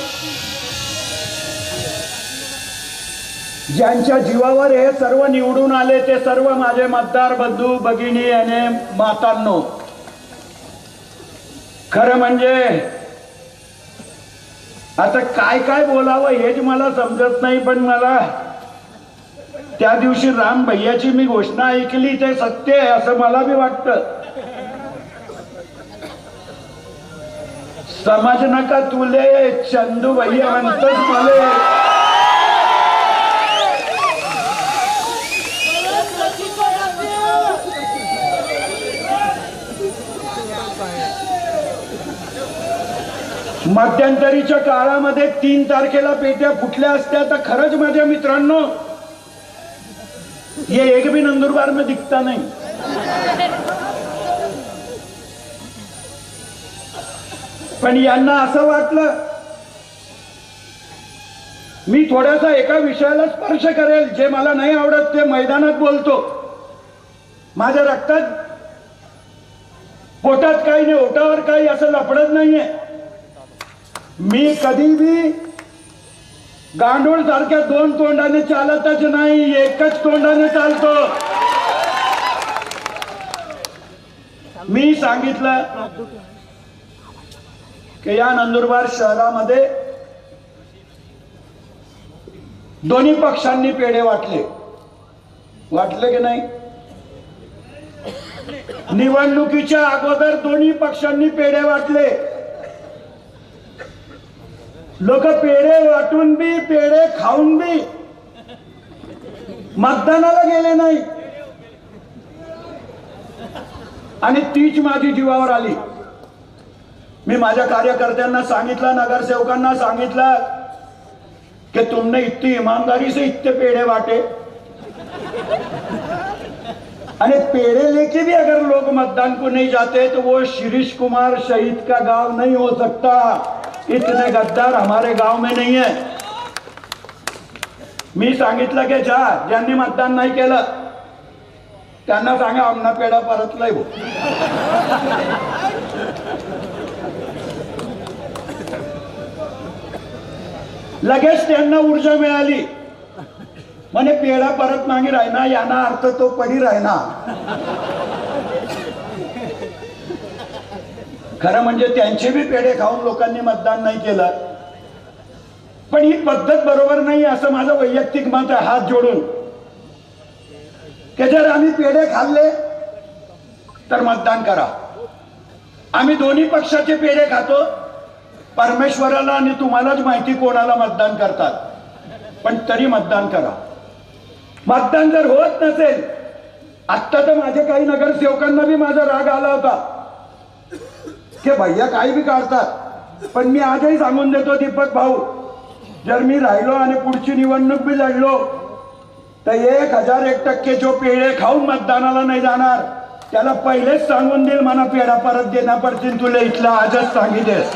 ज्यांच्या जीवावर हे सर्व निवडून आले ते सर्व माझे मतदार बंधू भगिनी आणि मातांनो, खरं म्हणजे आता काय काय बोलावं हेच मला समजत नाही. पण मला त्या दिवशी राम भैयाची मी घोषणा ऐकली ते सत्य आहे असं मला बी वाटतं. समज नका तुले चंदू भैया म्हणतच मले, मध्यंतरीच्या काळामध्ये 3 तारखेला पेट्या फुटल्या असत्या तर खरंच माझ्या मित्रांनो ये एक भी नंदुरबार में दिखता नहीं. पण यांना असं वाटलं मी थोडासा एका विषयाला स्पर्श करेल, जे मला नाही आवडत ते मैदानात बोलतो. माझ्या रक्तात पोटात काही नाही, ओटावर काही असं लपडत नाहीये. मी कधी बी गांडूळ सारख्या 2 तोंडाने चालतच नाही, एकच तोंडाने चालतो. मी सांगितलं की या नंदुरबार शहरामध्ये दोन्ही पक्षांनी पेढे वाटले की नाही. निवडणुकीच्या अगोदर दोन्ही पक्षांनी पेढे वाटले. लोक पेढे वाटून बी पेढे खाऊन बी मतदानाला गेले नाही आणि तीच माझी जीवावर आली. मी माझ्या कार्यकर्त्यांना सांगितलं, नगरसेवकांना सांगितलं कि तुमने इतनी ईमानदारी से इतने पेड़े बांटे अरे पेड़े लेके भी अगर लोग मतदान को नहीं जाते तो वो शिरीष कुमार शहीद का गांव नहीं हो सकता. इतने गद्दार हमारे गांव में नहीं है. मी सांगितलं की ज्यांनी मतदान नाही केलं त्यांना सांगा आमना पेढा परतलाय. लगेच त्यांना ऊर्जा मिळाली. म्हणे पेढा परत मागे राहिना याना अर्थ तो पडी राहिना. खरं म्हणजे त्यांचे बी पेढे खाऊन लोकांनी मतदान नाही केलं. पण ही पद्धत बरोबर नाही असं माझं वैयक्तिक मत आहे, हात जोडून. की जर आम्ही पेढे खाल्ले तर मतदान करा. आम्ही दोन्ही पक्षाचे पेढे खातो. परमेश्वराला आणि तुम्हालाच माहिती कोणाला मतदान करतात, पण तरी मतदान करा. मतदान जर होत नसेल, आत्ता तर माझ्या काही नगरसेवकांना बी माझा राग आला होता की भैया काही बी काढतात. पण मी आजही सांगून देतो दीपक भाऊ, जर मी राहिलो आणि पुढची निवडणूक बी लढलो तर 1001% जो पेढे खाऊन मतदानाला नाही जाणार त्याला पहिलेच सांगून देईल मला पेढा परत देणार पडतील तुला. इथला आजच सांगितलेस.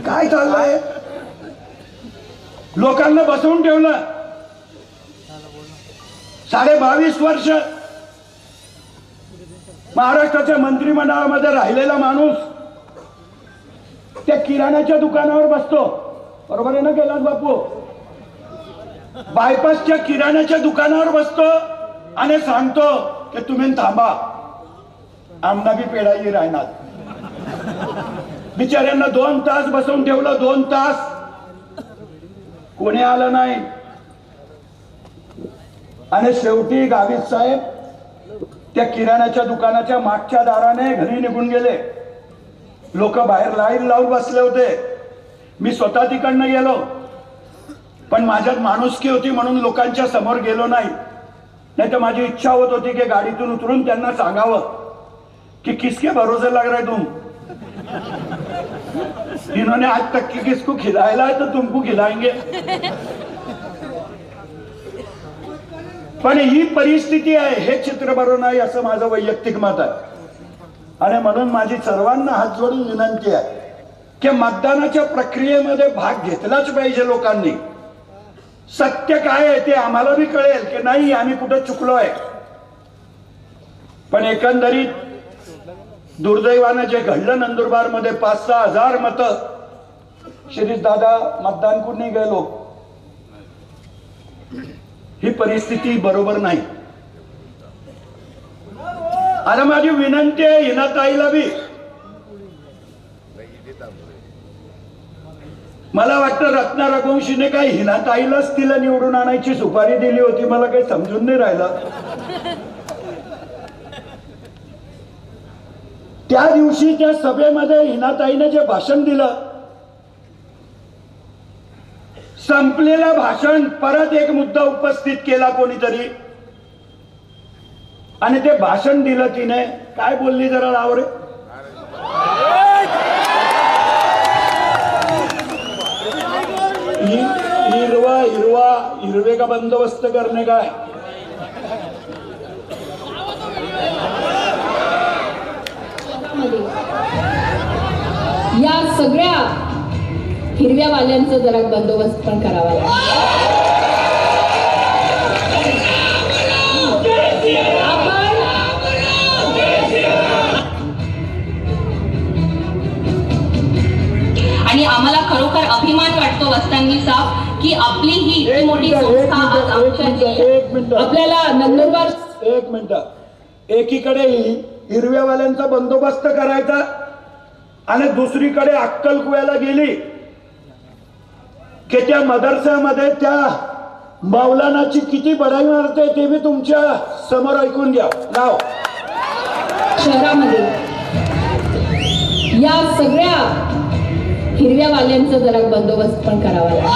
काय चाललंय? लोकांना बसवून ठेवलं 22.5 वर्ष महाराष्ट्राच्या मंत्रिमंडळामध्ये राहिलेला माणूस त्या किराण्याच्या दुकानावर बसतो, बरोबर आहे ना कैलास बापू? बायपासच्या किराण्याच्या दुकानावर बसतो आणि सांगतो की तुम्ही थांबा, आमना बी पेढाई राहणार. बिचाऱ्यांना 2 तास बसवून ठेवलं, 2 तास कोणी आलं नाही. आणि शेवटी गावित साहेब त्या किराण्याच्या दुकानाच्या मागच्या दाराने घरी निघून गेले. लोक बाहेर लाईन लावून बसले होते. मी स्वतः तिकडनं गेलो, पण माझ्यात माणुसकी होती म्हणून लोकांच्या समोर गेलो नाही. नाही तर माझी इच्छा होत होती की गाडीतून उतरून त्यांना सांगावं कि किसके भरोसे लग रहे तुम, इन्होंने आज तक की किसको खिलाया है तो तुमको खिलाएंगे. पण ही परिस्थिती आहे, हे चित्र बरोबर नाही असं माझं वैयक्तिक मत आहे. आणि म्हणून माझी सर्वांना हात जोडून विनंती आहे की मतदानाच्या प्रक्रियेमध्ये भाग घेतलाच पाहिजे लोकांनी. सत्य काय आहे ते आम्हाला बी कळेल की नाही आम्ही कुठं चुकलोय. पण एकंदरीत दुर्दैवानं जे घडलं नंदुरबार मध्ये 5-6 हजार मतं शिरीष दादा मतदान कुणी गेलो, ही परिस्थिती बरोबर नाही. आणि माझी विनंती आहे हिनाताईला बी, मला वाटतं रत्ना रघुवंशीने काही हिनाताईलाच तिला निवडून आणायची सुपारी दिली होती, मला काही समजून नाही राहिलं. त्या दिवशी त्या सभेमध्ये हिनाताईने जे भाषण दिलं, संपलेलं भाषण परत एक मुद्दा उपस्थित केला कोणीतरी आणि ते भाषण दिलं तिने. काय बोलली जरा रावरे? हिरवे का बंदोबस्त करणे काय? या सगळ्या हिरव्या वाल्यांचा जरा बंदोबस्त पण करावा लागेल. आणि आम्हाला खरोखर अभिमान वाटतो वस्तांनीचा की आपली ही इतकी मोठी संस्था आज आमच्या आपल्याला नंदुरबार. एक मिनिट, एकीकडे हिरव्यावाल्यांचा बंदोबस्त करायचा आणि दुसरीकडे अक्कलकुव्याला गेली की त्या मदरसामध्ये त्या मौलानाची किती बढाई मारते ते मी तुमच्या समोर ऐकून घ्या. नाव शहरामध्ये या सगळ्या हिरव्या वाल्यांचा जरा बंदोबस्त पण करावा लागेल.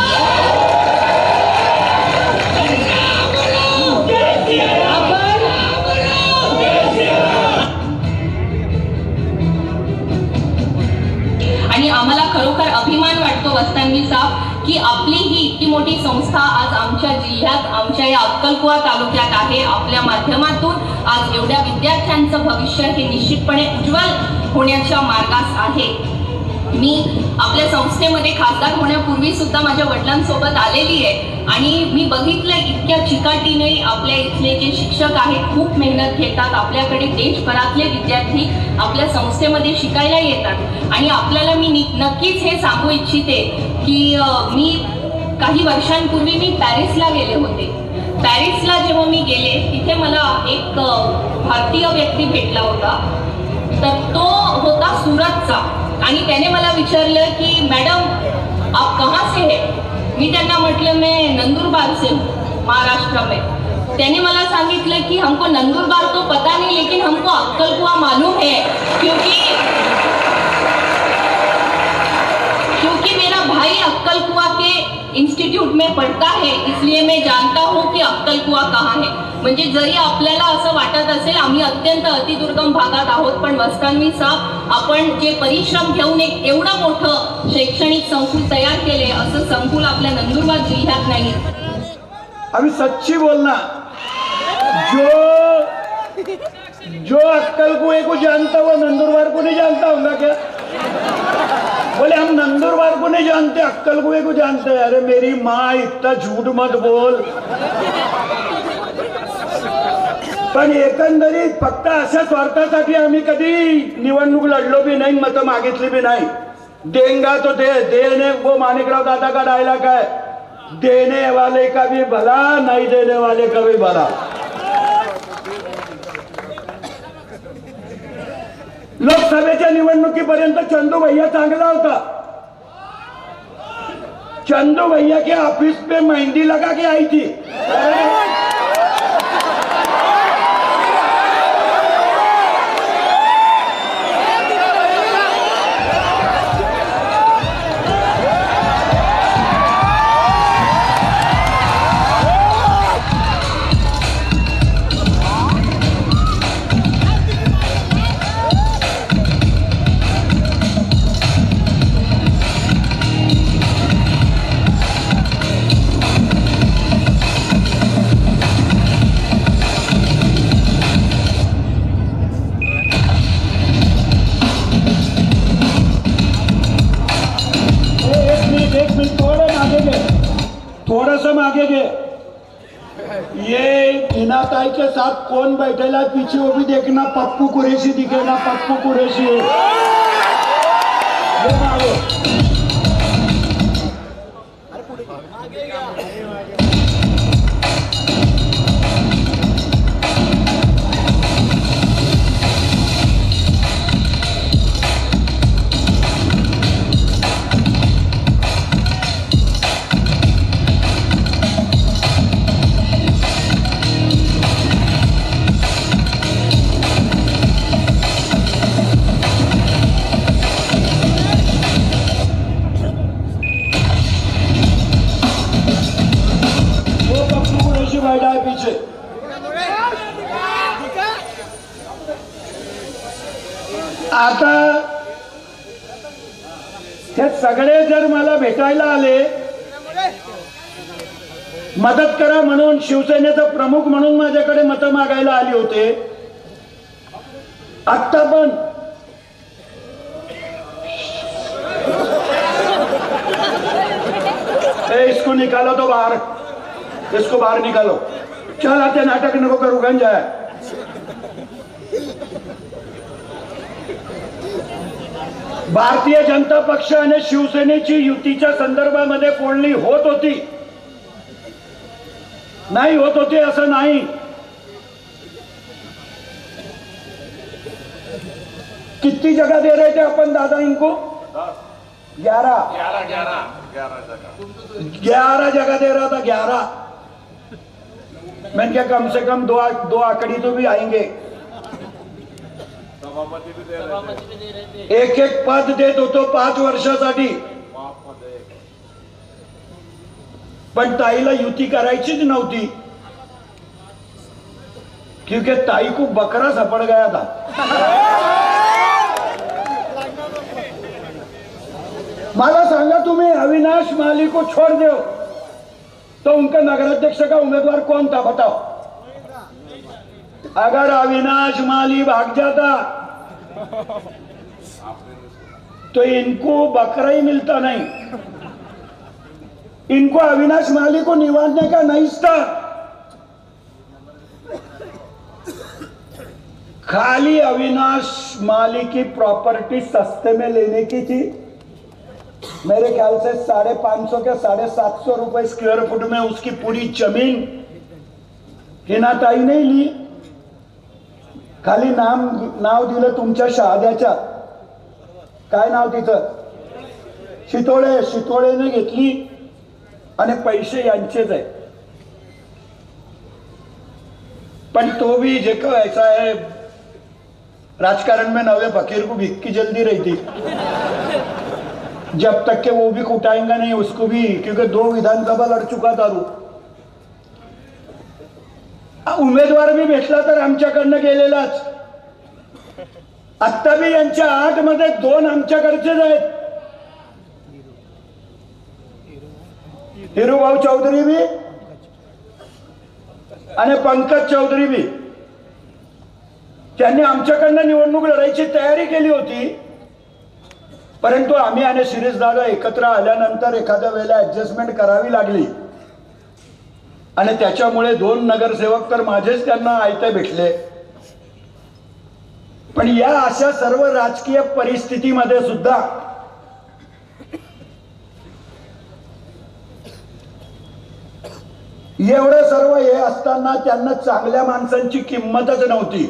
आणि आम्हाला खरोखर अभिमान वाटतो वस्तांनीचा की आपली ही इतकी मोठी संस्था आज आमच्या जिल्ह्यात, आमच्या या अक्कलकुवा तालुक्यात आहे. आपल्या माध्यमातून आज एवढ्या विद्यार्थ्यांचं भविष्य हे निश्चितपणे उज्ज्वल होण्याच्या मार्गास आहे. मी आपल्या संस्थेमध्ये खासदार होण्यापूर्वी सुद्धा माझ्या वडिलांसोबत आलेली आहे आणि मी बघितलं इतक्या चिकाटीने आपल्या इथले जे शिक्षक आहेत खूप मेहनत घेतात. आपल्याकडे देशभरातले विद्यार्थी आपल्या संस्थेमध्ये शिकायला येतात आणि आपल्याला मी नक्कीच हे सांगू इच्छिते की मी काही वर्षांपूर्वी मी पॅरिसला गेले होते. पॅरिसला जेव्हा मी गेले तिथे मला एक भारतीय व्यक्ती भेटला होता. तर तो होता सुरतचा आणि त्याने मला विचारलं की मैडम आप कहाँ से है? मी त्यांना म्हटलं मैं नंदुरबार से हूँ, महाराष्ट्र में. त्याने मला सांगितलं की हमको नंदुरबार तो पता नहीं लेकिन हमको अक्कलकुआ मालूम है क्योंकि मेरा भाई अक्कलकुआ के इंस्टीट्यूट में पढ़ता है, इसलिए मैं जानता हूँ कि अक्कलकुआ कहाँ है. म्हणजे जरी आपल्याला असं वाटत असेल आम्ही अत्यंत अतिदुर्गम भागात आहोत, पण वस्तांनी साहेब आपण जे परिश्रम घेऊन एक एवढं मोठं शैक्षणिक संकुल तयार केले, असं संकुल आपल्या नंदुरबार जिल्ह्यात नाही. अभी सच्ची बोलना, जो अक्कलकुए को जानता वो नंदुरबार को नहीं जानता होगा क्या? बोले हम नंदुरबार को नहीं जानते, अक्कल कुएं को जानते हैं। अरे मेरी माँ, इतना झूठ मत बोल। पण एकंदरीत फक्त अशा स्वार्थासाठी आम्ही कधी निवडणूक लढलो भी नाही, मतं मागितली भी नाही। देंगा तो दे, देने वो माणिकराव दादा का डायलॉग है, देने वाले का भी भला, नहीं देने वाले का भी भला। लोकसभेच्या निवडणुकीपर्यंत चंदू भैया चांगला होता। चंदू भैया के ऑफिस पे मेहंदी लगा के आई थी। आगे गए, ये हिनाताई के साथ कौन बैठेला पीछे वो भी देखना, पप्पू कुरैशी दिखेगा, पप्पू कुरैशी है। आता हे सगळे जर मला भेटायला आले, मदत करा म्हणून, शिवसेनेचा प्रमुख म्हणून माझ्याकडे मतं मागायला आले होते, आता पण इसको निकालो तो बाहर, इसको बाहर निकालो, चल आते नाटक नको करू, गंज आहे। भारतीय जनता पक्ष आणि शिवसेनेची युतीच्या संदर्भामध्ये बोलणी होत होती, नाही होत होती असं नाही। कितनी जगह दे रहे थे अपन दादा इनको? 11 जगह दे रहा था, 11। मैंने क्या कम से कम दो आंकड़ी तो भी आएंगे। एक एक पद देत होतो 5 वर्षासाठी, पण ताईला युती करायचीच नव्हती, क्योंकि ताई को बकरा सपड़ गया था। मला सांगा तुम्ही, अविनाश माली को छोड़ दो तो उनका नगराध्यक्ष का उम्मीदवार कौन था, बताओ। अगर अविनाश माली भाग जाता तो इनको बकरा ही मिलता नहीं, इनको अविनाश माली को निवारने का नहीं था, खाली अविनाश माली की प्रॉपर्टी सस्ते में लेने की थी। मेरे ख्याल से 550 के 750 रुपए स्क्वायर फुट में उसकी पूरी जमीन हिनाताई नहीं ली, खाली नाव दिलं तुमच्या शहाद्याच्या, काय नाव तिचं, शितोळेने घेतली आणि पैसे यांचेच आहे। पण तो भी देखो ऐसा है, राजकारण में नवे फकीर को भिक्की जल्दी रहती, जब तक के वो भी कुटाएंगा नहीं उसको भी, क्योंकि 2 विधानसभा लड़ चुका था। उमेदवार भी भेटला तर आमच्याकडनं गेलेलाच, आता भी यांच्या 8 मध्ये 2 आमच्याकडचेच आहेत, हिरूभाऊ चौधरी भी आणि पंकज चौधरी भी, त्यांनी आमच्याकडनं निवडणूक लढायची तयारी केली होती, परंतु आम्ही आणि शिरीष दादा एकत्र आल्यानंतर एखाद्या वेळेला ऍडजस्टमेंट करावी लागली आणि त्याच्यामुळे 2 नगरसेवक तर माझेच त्यांना आयते भेटले. पण या अशा सर्व राजकीय परिस्थितीमध्ये सुद्धा एवढं सर्व हे असताना त्यांना चांगल्या माणसांची किंमतच नव्हती.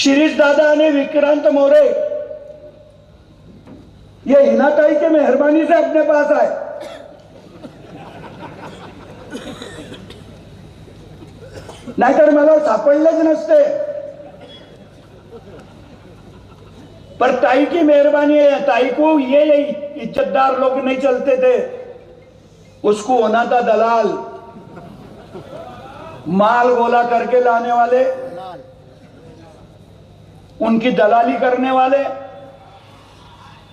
शिरीष दादा आणि विक्रांत मोरे ये हिनाताई के मेहरबानी से अपने पास आए. नाहीतर मला सापडलेच नसते. पर ताई की मेहरबानी है. ताई को ये इज्जतदार लोग नहीं चलते थे. उसको होना था दलाल, माल गोला करके लाने वाले, उनकी दलाली करने वाले.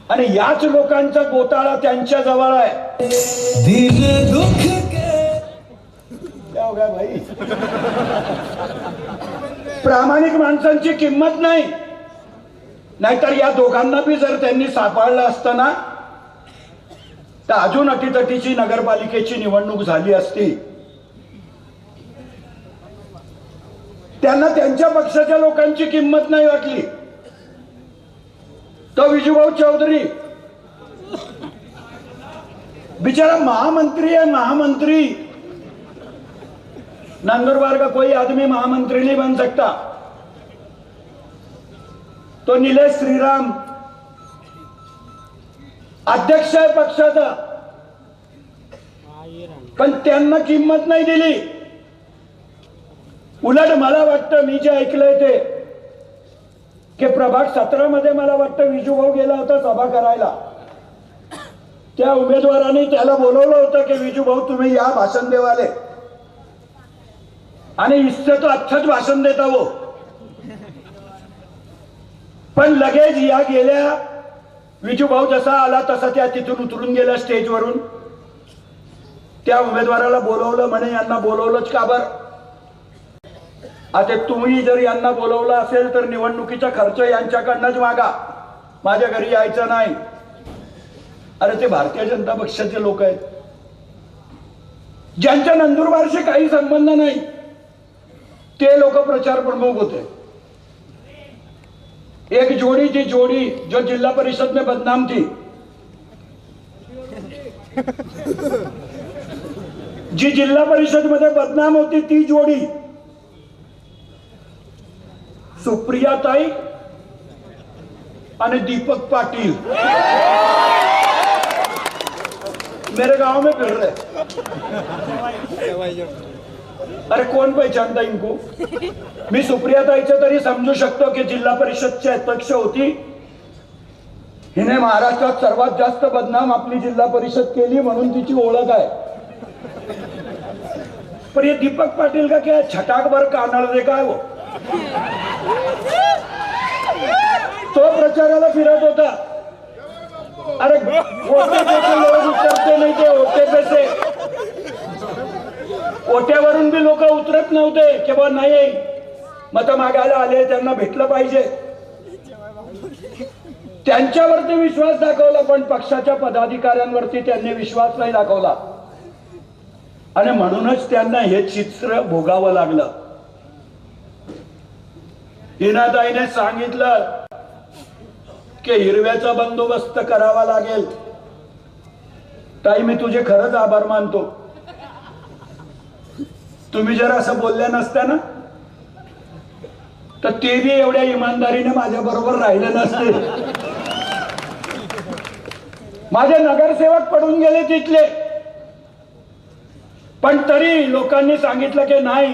आणि याच लोकांचा गोताळा त्यांच्या जवळ आहे. क्या हो गया भाई? प्रामाणिक माणसांची किंमत नाही. नाहीतर या दोघांना बी जर त्यांनी सापडलं असतं ना तर अजून अटीतटीची नगरपालिकेची निवडणूक झाली असती. त्यांना त्यांच्या पक्षाच्या लोकांची किंमत नाही वाटली. तो विजूभाऊ चौधरी बिचारा महामंत्री है. महामंत्री नंदुरबार का कोई आदमी महामंत्री नहीं बन सकता. तो नीलेश श्रीराम अध्यक्ष आहे पक्षाचा, पण त्यांना किंमत नाही दिली. उलट मला वाटतं, मी जे ऐकलंय ते की प्रभाग 17 मध्ये मला वाटतं विजूभाऊ गेला होता सभा करायला. त्या उमेदवारांनी त्याला बोलवलं होतं की विजूभाऊ तुम्ही या भाषण देवाले. आणि इससे तो अच्छाच भाषण देता वो. पण लगेच या गेल्या विजूभाऊ जसा आला तसा त्या तिथून उतरून गेला स्टेजवरून. त्या उमेदवाराला बोलवलं, म्हणे यांना बोलवलंच का बर? आता तुम्ही जर यांना बोलवलं असेल तर निवडणुकीचा खर्च यांच्याकडनंच मागा, माझ्या घरी यायचं नाही. अरे ते भारतीय जनता पक्षाचे लोक आहेत ज्यांच्या नंदुरबारशी काही संबंध नाही. ते लोक प्रचार प्रमुख होते. एक जोड़ी थी, जोड़ी जो जिला परिषद में बदनाम थी, जी जिल्हा परिषद मध्ये बदनाम होती ती जोड़ी सुप्रियाताई आणि दीपक पाटिल मेरे गांव में फिर रहे. अरे कौन पहचानता इनको? मी सुप्रियाताईचं तरी समजू शकतो की जिल्हा परिषदचे अध्यक्ष होती. हिने महाराष्ट्रात सर्वात जास्त बदनाम आपली जिल्हा परिषद केली म्हणून तिची ओळख आहे. पण ये दीपक पाटिल का क्या छटाक भर कानड़ दे काय वो? तो प्रचाराला फिरत होता. अरे ओटे पे लोग उतरते नहीं थे. ओटे पे से ओट्यावरून बी लोक उतरत नव्हते की बा नाही मत मागायला आले त्यांना भेटलं पाहिजे. त्यांच्यावरती विश्वास दाखवला पण पक्षाच्या पदाधिकाऱ्यांवरती त्यांनी विश्वास नाही दाखवला आणि म्हणूनच त्यांना हे चित्र भोगावं लागलं. हिनाताईने सांगितलं की हिरव्याचा बंदोबस्त करावा लागेल. ताई मी तुझे खरंच आभार मानतो. तुम्ही जर असं बोलल्या नसत्या ना तर ते बी एवढ्या इमानदारीने माझ्या बरोबर राहिले नसते. माझे नगरसेवक पडून गेले तिथले, पण तरी लोकांनी सांगितलं की नाही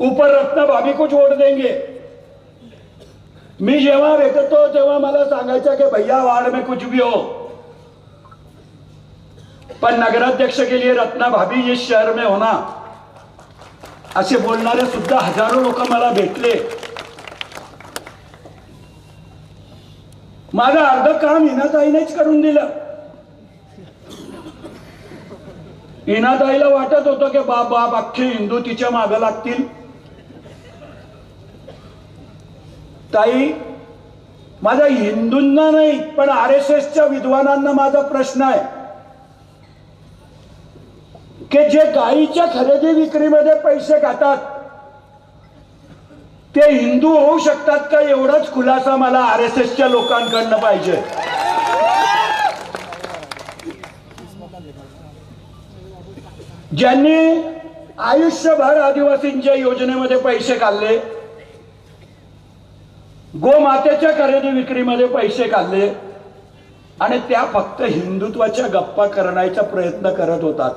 ऊपर रत्ना भाभी को छोड़ देंगे. मी जेव्हा भेटतो तेव्हा मला सांगायचं की भैया वार्ड में कुछ भी हो पर नगराध्यक्ष के लिए रत्ना भाभी इस शहर में होना. असे बोलणारे सुद्धा हजारो लोक मला भेटले. माझं अर्ध काम हिनाताईनेच करून दिलं. हिनाताईला वाटत होतं की बाप बाप अख्खे हिंदू तिच्या मागे लागतील. ताई, माझा हिंदूंना नाही पण RSSच्या विद्वानांना माझा प्रश्न आहे की जे गायीच्या खरेदी विक्रीमध्ये पैसे खातात ते हिंदू होऊ शकतात का, एवढाच खुलासा मला RSSच्या लोकांकडनं पाहिजे. ज्यांनी आयुष्यभर आदिवासींच्या योजनेमध्ये पैसे काढले, गोमातेच्या खरेदी विक्रीमध्ये पैसे काढले आणि त्या फक्त हिंदुत्वाच्या गप्पा करण्याचा प्रयत्न करत होतात.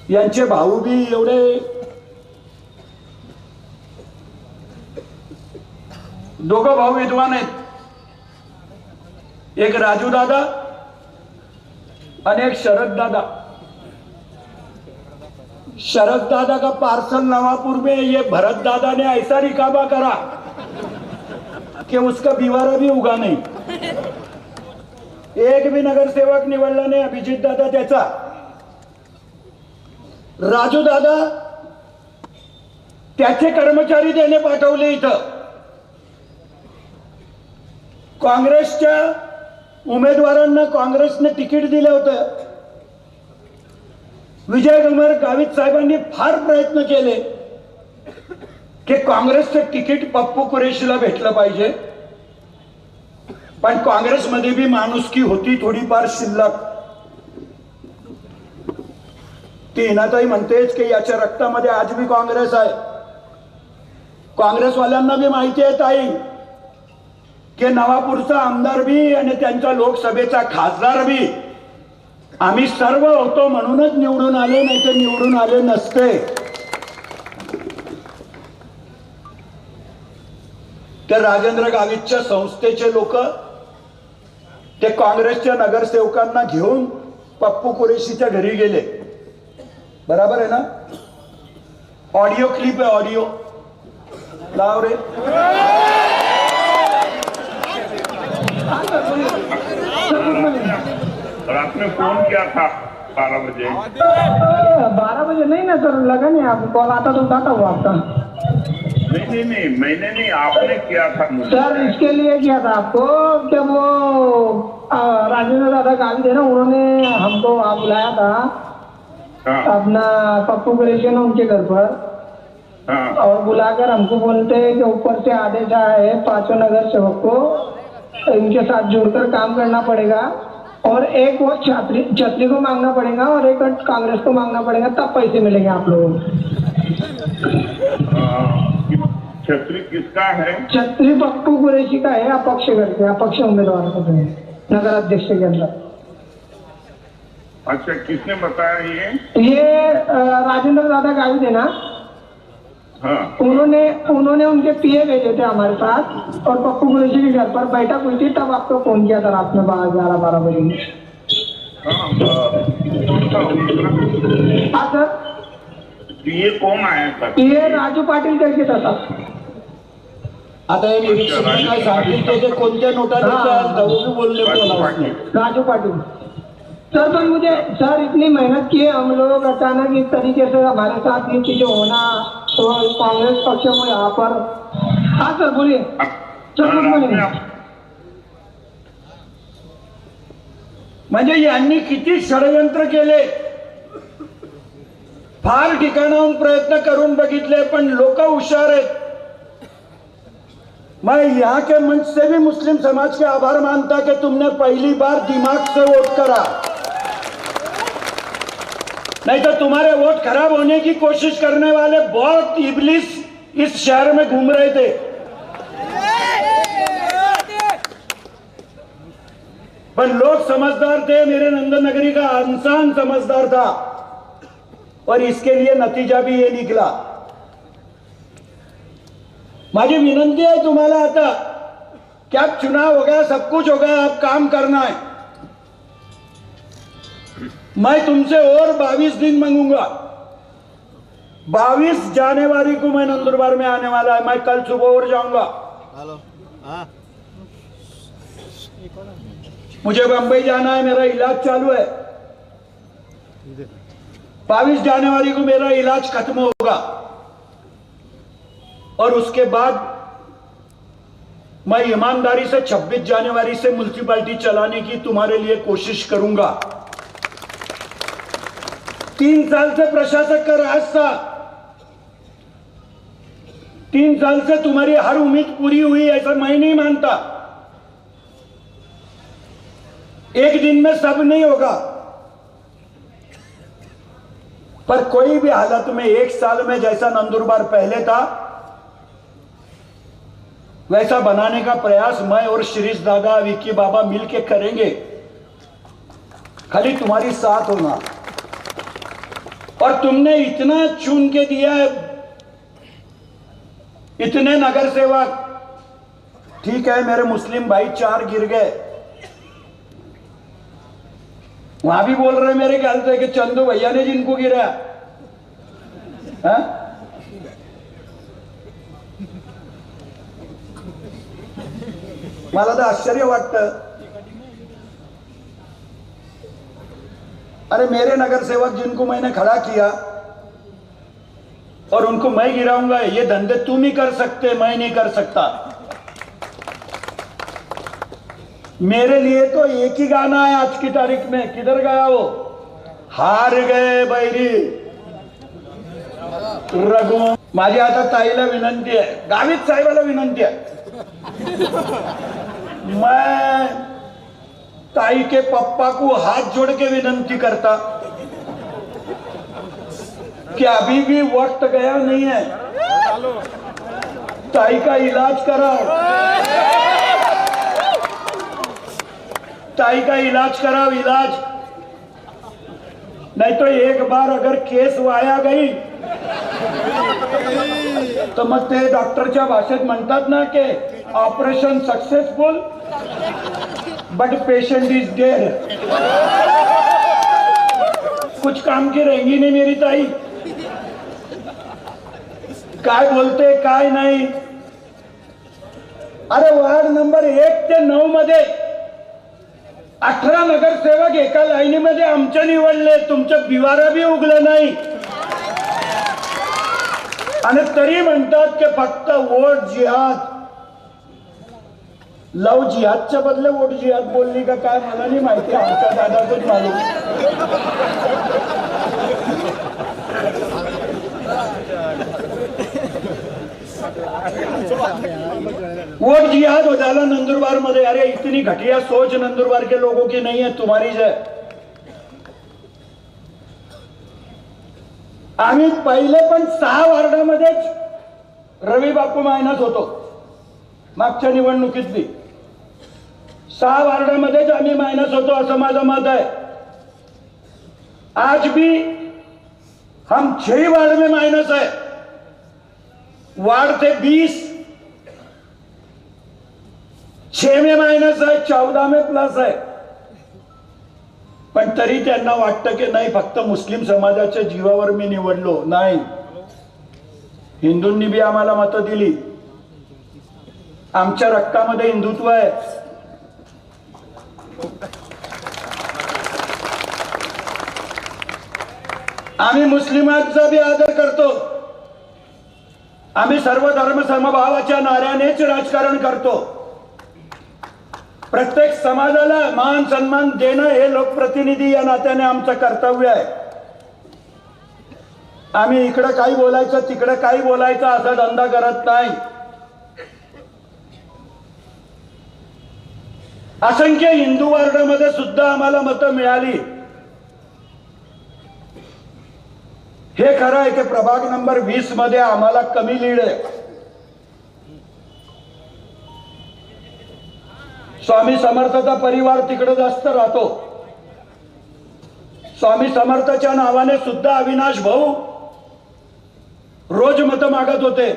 यांचे भाऊ बी एवढे दोघं भाऊ विद्वान आहेत, एक राजू दादा आणि एक शरद दादा. शरद दादा का पार्सल नवापुर में ये भरत दादा ने ऐसा रिकाबा करा कि उसका बिवारा भी उगा नहीं. एक भी नगरसेवक निवडला नाही अभिजित दादा त्याचा. राजू दादा त्याचे कर्मचारी त्याने पाठवले इथं. काँग्रेसच्या उमेदवारांना काँग्रेसने तिकीट दिलं होतं. विजयकुमार गावित साहेबांनी फार प्रयत्न केले की काँग्रेसचं तिकीट पप्पू कुरेशीला भेटलं पाहिजे, पण काँग्रेसमध्ये बी माणुसकी होती थोडीफार शिल्लक. ती हिनाताई म्हणतेच की याच्या रक्तामध्ये आज बी काँग्रेस आहे. काँग्रेसवाल्यांना बी माहिती आहे ताई की नवापूरचा आमदार बी आणि त्यांचा लोकसभेचा खासदार बी आम्ही सर्व होतो म्हणूनच निवडून आले, नाही तर निवडून आले नसते. ते राजेंद्र गावितच्या संस्थेचे लोक ते काँग्रेसच्या नगरसेवकांना घेऊन पप्पू कुरेशीच्या घरी गेले. बराबर आहे ना? ऑडिओ क्लिप आहे, ऑडिओ लाव रे. रात में फोन किया था 12 बजे. 12 बजे नहीं ना सर, लगा नहीं आपको कॉल आता तो उठाता हुआ आपका. नहीं मैंने नहीं, आपने किया था मुझे. सर इसके लिए किया था आपको कि वो राजेंद्र दादा गांधी थे ना, उन्होंने हमको वहाँ बुलाया था. हाँ. अपना पप्पू कुरेशी ना उनके घर पर. हाँ. और बुलाकर हमको बोलते हैं कि ऊपर से आदेश आया है 5 नगर सेवक को इनके साथ जुड़कर काम करना पड़ेगा और एक वो छतरी को मांगना पड़ेगा और एक कांग्रेस को मांगना पड़ेगा, तब पैसे मिलेंगे आप लोगों को. छतरी किसका है? छतरी पप्पू कुरेशी का है, अपक्ष करके अपक्ष उम्मीदवार का नगर अध्यक्ष के अंदर. अच्छा, किसने बताया ये राजेंद्र दादा गावित है ना. हाँ. उन्होंने उनके पीए भेजे थे हमारे साथ और पप्पू कुरेशी के घर पर बैठक हुई थी, तब आपको फोन किया था रात में 11-12 बजे. हाँ सर. ये कौन आया था? ये राजू पाटील करके था सर. आता हे निरीक्षक काय सांगितले ते कोणत्या नोटा बोलले राजू पाटिल सर. पर मुझे सर इतनी मेहनत की है हम लोग, अचानक इस तरीके से हमारे साथ ये चीजें होना, तो कांग्रेस पक्ष में यहाँ पर. हाँ सर बोलिए सर. बोलिए. म्हणजे यांनी किती षडयंत्र केले, फार ठिकाणाहून प्रयत्न करून बघितले, पण लोक हुशार आहेत. मैं यहाँ के मंच से भी मुस्लिम समाज के आभार मानता कि तुमने पहली बार दिमाग से वोट करा, नहीं तो तुम्हारे वोट खराब होने की कोशिश करने वाले बहुत इबलिस इस शहर में घूम रहे थे. पर लोग समझदार थे. मेरे नंदनगरी का इंसान समझदार था और इसके लिए नतीजा भी ये निकला. माझी विनंती है तुम्हाला आता कि अब चुनाव हो गया, सब कुछ हो गया, अब काम करना है. मैं तुमसे और 22 दिन मांगूंगा. 22 जनवरी को मैं नंदुरबार में आने वाला है. मैं कल सुबह और जाऊंगा. मुझे बंबई जाना है, मेरा इलाज चालू है. 22 जनवरी को मेरा इलाज खत्म होगा. और उसके बाद मैं ईमानदारी से 26 जनवरी से म्युनिसिपैलिटी चलाने की तुम्हारे लिए कोशिश करूंगा। 3 साल से प्रशासक का राज था, 3 साल से तुम्हारी हर उम्मीद पूरी हुई ऐसा मैं नहीं मानता। एक दिन में सब नहीं होगा, पर कोई भी हालत में 1 साल में जैसा नंदुरबार पहले था वैसा बनाने का प्रयास मैं और शिरीष दादा, विक्की बाबा मिलके करेंगे। खाली तुम्हारी साथ होना। और तुमने इतना चुन के दिया है, इतने नगर सेवक, ठीक है मेरे मुस्लिम भाई 4 गिर गए, वहां भी बोल रहे मेरे ख्याल से कि चंदू भैया ने जिनको गिरा। मला तर आश्चर्य वाटतं। अरे मेरे नगर सेवक जिनको मैंने खड़ा किया और उनको मैं गिराऊंगा, ये धंधे तुम ही कर सकते, मैं नहीं कर सकता। मेरे लिए तो एक ही गाना है आज की तारीख में, किधर गया वो, हार गए बैरी रघु। माझी आता ताईला विनंती आहे, गावित साहेबाला विनंती आहे, मैं ताई के पप्पा को हाथ जोड़ के विनंती करता कि अभी भी वक्त गया नहीं है, ताई का इलाज कराओ, ताई का इलाज कराओ, इलाज। नहीं तो एक बार अगर केस वाया गई तो मग ते डॉक्टरच्या भाषेत म्हणतात ना की operation successful but patient is dead. कुछ काम की रहेंगी नहीं मेरी ताई। काय बोलते काय नाही। अरे वार्ड नंबर 1 ते 9 मध्ये 18 नगरसेवक एका लाईनीमध्ये आमचे निवडले, तुमचं बिवारा बी उगलं नाही आणि तरी म्हणतात की फक्त वोट जिहाद। लव जिहादच्या बदले वोट जिहाद बोलली का काय मला नाही माहिती, आमच्या दादाच मालूम। वोट जिहाद हो जाला नंदुरबार मध्ये। अरे इतनी घटिया सोच नंदुरबार के लोगों की नहीं है, तुम्हारी है। आम्ही पहिले पण 6 वार्डामध्येच रवी बापू मायनात होतो, मागच्या निवडणुकीत बी 6 वार्डामध्येच आम्ही मायनस होतो असं माझं मत आहे। आज भी हम 6 वार्ड में माइनस है, वार्ड थे 20, 6 में माइनस है, 14 में प्लस है। पण तरी त्यांना वाटतं की नाही फक्त मुस्लिम समाजाच्या जीवावर मी निवडलो, नाही हिंदूंनी बी आम्हाला मतं दिली, आमच्या रक्तामध्ये हिंदुत्व आहे। आम्ही मुस्लिमांचा भी आदर करतो, आम्ही सर्व धर्म समभावाच्या नाऱ्यानेच राजकारण करतो। प्रत्येक समाजाला मान सन्मान देणं हे लोकप्रतिनिधी या नात्याने आमचं कर्तव्य आहे। आम्ही इकडे काही बोलायचं तिकडे काही बोलायचं असा धंदा करत नाही। असंख्य हिंदू वार्डामध्ये सुद्धा आम्हाला मतं मिळाली। हे खरं आहे की प्रभाग नंबर 20 मध्ये आम्हाला कमी लीड आहे। स्वामी समर्थचा परिवार तिकडे जास्त राहतो। स्वामी समर्थच्या नावाने सुद्धा अविनाश भाऊ रोज मतं मागत होते।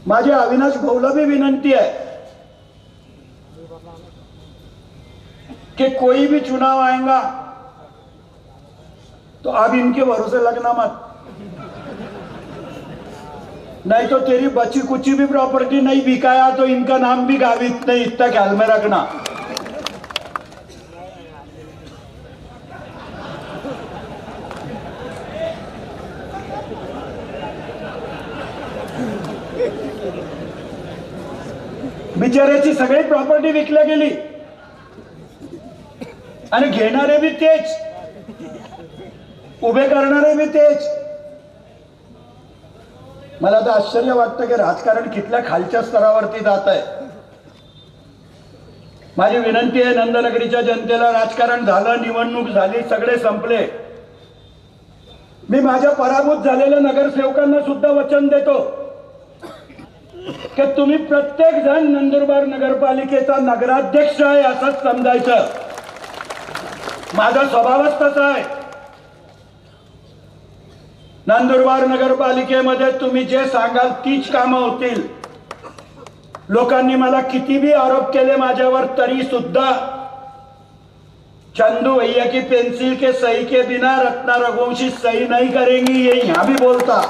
माझी अविनाश भाऊला भी विनंती है कि कोई भी चुनाव आएगा तो अब इनके भरोसे लगना मत, नहीं तो तेरी बची कुची भी प्रॉपर्टी नहीं बिकाया तो इनका नाम भी गावित नहीं, इतना ख्याल में रखना। बिचाऱ्याची सगळी प्रॉपर्टी विकल्या गेली आणि घेणारे बी तेच, उभे करणारे बी तेच. मला तर आश्चर्य वाटतं की राजकारण कितल्या खालच्या स्तरावरती जात आहे. माझी विनंती आहे नंदनगरीच्या जनतेला, राजकारण झालं, निवडणूक झाली, सगळे संपले. मी माझ्या पराभूत झालेल्या नगरसेवकांना सुद्धा वचन देतो की तुम्ही प्रत्येक जण नंदुरबार नगरपालिकेचा नगराध्यक्ष आहे असंच समजायचं. माझा स्वभावच तसा आहे. नंदुरबार नगरपालिकेमध्ये तुम्ही जे सांगाल तीच कामं होतील. लोकांनी मला किती भी आरोप केले माझ्यावर, तरी सुद्धा चंदू भैया की पेंसिल के सही के बिना रत्ना रघुवंशी सही नहीं करेंगी, ये यहां भी बोलता.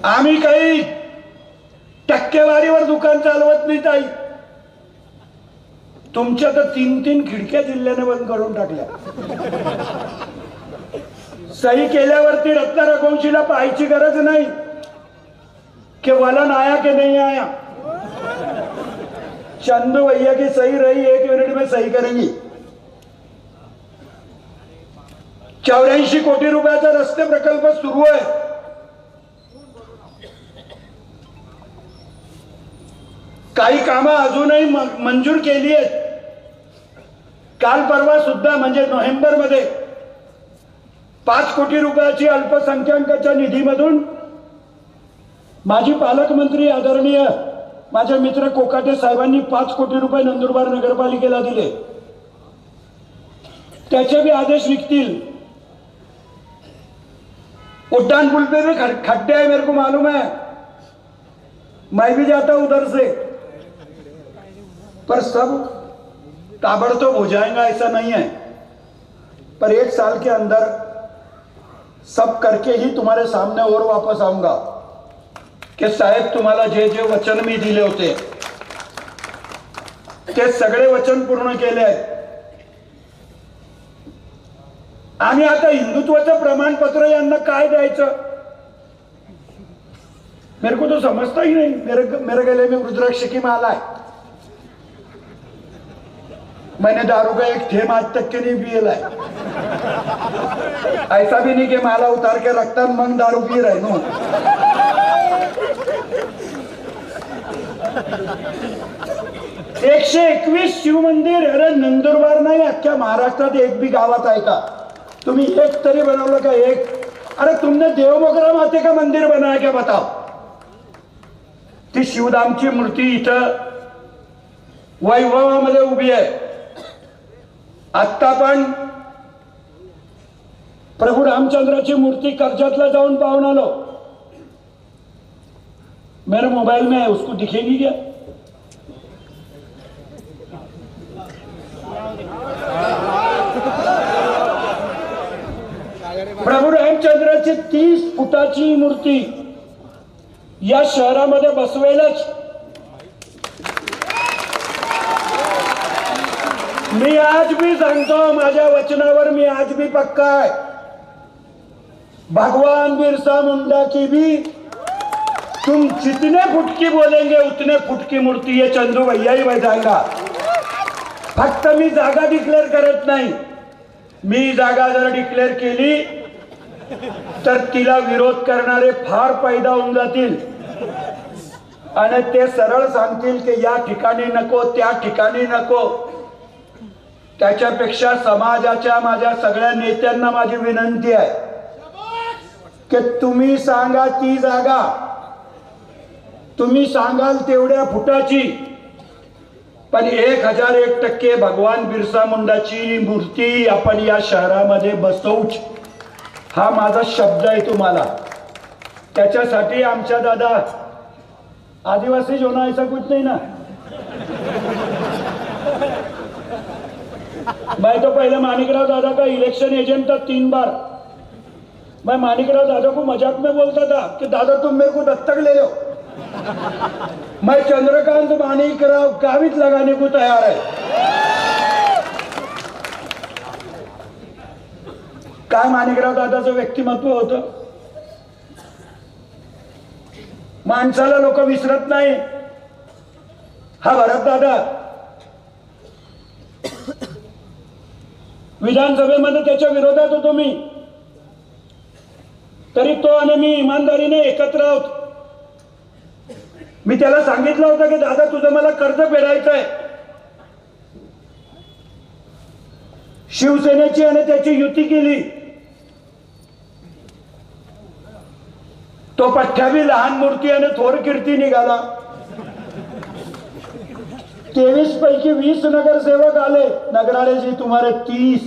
आम्ही काही टक्केवारीवर दुकान चालवत नाही ताई. तुमच्या तर 3-3 खिडक्या जिल्ह्याने बंद करून टाकल्या. सही केल्यावरती रत्ना रघुवंशीला पाहायची गरज नाही कि वलन आया कि नहीं आया. चंदू भैया की सही रही, 1 मिनट में सही करेंगी. 84 कोटी रुपयाचा रस्ते प्रकल्प सुरू आहे. काही कामं अजूनही मंजूर केली आहेत. काल परवा सुद्धा म्हणजे नोव्हेंबर मध्ये 5 कोटी रुपयाची अल्पसंख्याकांच्या निधीमधून माजी पालकमंत्री आदरणीय माझे मित्र कोकाटे साहेबांनी 5 कोटी रुपये नंदुरबार नगरपालिकेला दिले. त्याचे भी आदेश निघतील. उड्डाण पुल पे भी खड्डे है, मेरे को मालूम है, मैं भी जाता हूं उधर से, पर सब ताबड़तोड़ हो जाएगा ऐसा नहीं है. पर 1 साल के अंदर सब करके ही तुम्हारे सामने और वापस आऊंगा कि साहेब तुम्हाला जे जे वचन मी दिले होते ते सगळे वचन पूर्ण केले आहेत. आणि आता हिंदुत्वाचं प्रमाणपत्र यांना काय द्यायचं, मेरे को तो समजता ही नहीं. मेरे गले में रुद्राक्ष की माला है. मैंने दारू का 1 ठेम आज तक के नहीं पिएला है. ऐसा भी नहीं कि माला उतार के रखता मग दारू पी रहे नो. 121 शिव मंदिर, अरे नंदुरबार नाही अख्ख्या महाराष्ट्रात एक भी गावात आहे का? तुम्ही एक तरी बनवलं का? एक. अरे तुमने देवमोगरा माते का मंदिर बनाया क्या बताओ? ती शिवधामची मूर्ती इथं वैभवामध्ये उभी आहे. आत्ता पण प्रभू रामचंद्राची मूर्ती कर्जतला जाऊन पाहून आलो. मेरे मोबाइल में है, उसको दिखेगी क्या? प्रभू रामचंद्राची 30 फुटाची मूर्ती या शहरामध्ये बसवेलच. मी आज भी सांगतो, माझ्या वचनावर मी आज भी पक्का है. भगवान बिरसा मुंडा की भी तुम जितने फुट की बोलेंगे उतने फुट की मूर्ती ये चंदू भैया ही बैठाएगा. फक्त मी जागा डिक्लेअर करत नाही. मी जागा जर डिक्लेअर केली तर तिला विरोध करणारे फार पैदा होऊन जातील आणि ते सरळ सांगतील की या ठिकाणी नको, त्या ठिकाणी नको. त्याच्यापेक्षा समाजाच्या माझ्या सगळ्या नेत्यांना माझी विनंती आहे की तुम्ही सांगा ती जागा, तुम्ही सांगाल तेवढ्या फुटाची, पण 1001% भगवान बिरसा मुंडाची मूर्ती आपण या शहरामध्ये बसवूच, हा माझा शब्द आहे तुम्हाला. त्याच्यासाठी आमच्या दादा आदिवासी जो ना ऐसा कुछ नहीं ना. मैं तो पहले मानिकराव दादा का इलेक्शन एजेंट था 3 बार. मैं मानिकराव दादा को मजाक में बोलता था कि दादा तुम मेरे को दत्तक ले लो. मैं चंद्रकांत मानिकराव गावित लगाने को तैयार है. काय माणिकराव दादाचं व्यक्तिमत्व होतं. माणसाला लोक विसरत नाही. हा भरत दादा विधानसभेमध्ये त्याच्या विरोधात होतो मी, तरी तो आणि मी इमानदारीने एकत्र आहोत. मी त्याला सांगितलं होतं की दादा तुझं मला कर्ज फेडायचं आहे. शिवसेनेची आणि त्याची युती केली. तो पठ्ठ्याबी लहान मूर्ती आणि थोर कीर्ती निघाला. 23 पैकी 20 नगरसेवक आले. नगराळे जी तुम्हारे 30,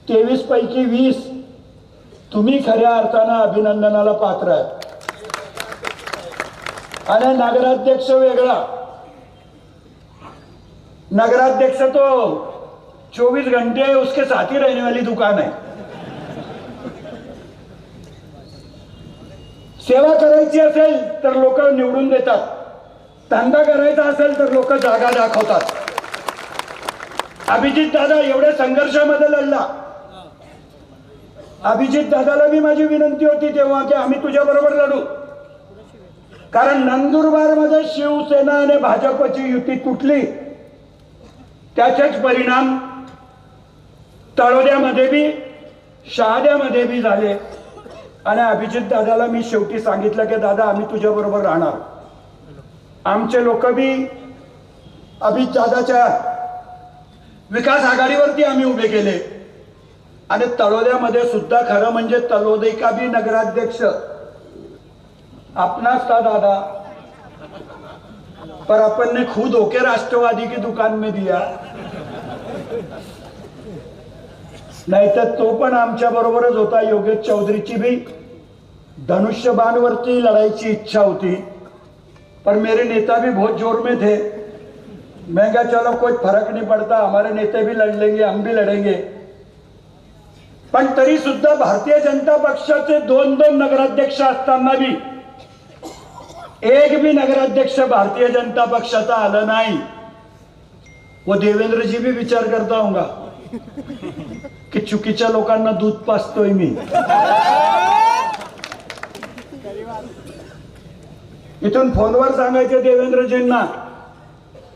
23 पैकी 20 तुम्ही खऱ्या अर्थानं अभिनंदनाला पात्र आहे. आणि नगराध्यक्ष वेगळा. नगराध्यक्ष तो 24 घंटे उसके साथ ही रहने वाली दुकान है. सेवा करायची असेल तर लोक निवडून देतात. धंदा करायचा असेल तर लोक जागा दाखवतात. अभिजित दादा एवढ्या संघर्षामध्ये लढला. अभिजित दादाला मी माझी विनंती होती तेव्हा की आम्ही तुझ्या बरोबर लढू, कारण नंदुरबार मध्ये शिवसेना आणि भाजपची युती तुटली. त्याचेच परिणाम तळोद्यामध्ये बी शहाद्यामध्ये बी झाले. आणि अभिजित दादाला मी शेवटी सांगितलं की दादा आम्ही तुझ्या बरोबर राहणार. आमचे लोक बी अभिजित दादाच्या विकास आघाडीवरती आम्ही उभे केले. आणि तळोद्यामध्ये सुद्धा खरं म्हणजे तळोदे का भी नगराध्यक्ष अपनाच था दादा, पर अपन ने खुद होके राष्ट्रवादी की दुकान में दिया. नाहीतर तो पण आमच्या बरोबरच होता. योगेश चौधरीची भी धनुष्यबाणवरती लढायची इच्छा होती, पर मेरे नेता भी बहुत जोर में थे. मैं कहा चलो कोई फर्क नहीं पड़ता, हमारे नेते भी लड़ लेंगे, हम भी लड़ेंगे. पण तरी सुद्धा भारतीय जनता पक्षाचे 2-2 नगराध्यक्ष असताना भी एक भी नगराध्यक्ष भारतीय जनता पक्षाचा आला नाही. वो देवेंद्र जी भी विचार करता होगा की चुकीच्या लोकांना दूध पाजतोय मी. इथून फोनवर सांगायचे देवेंद्रजींना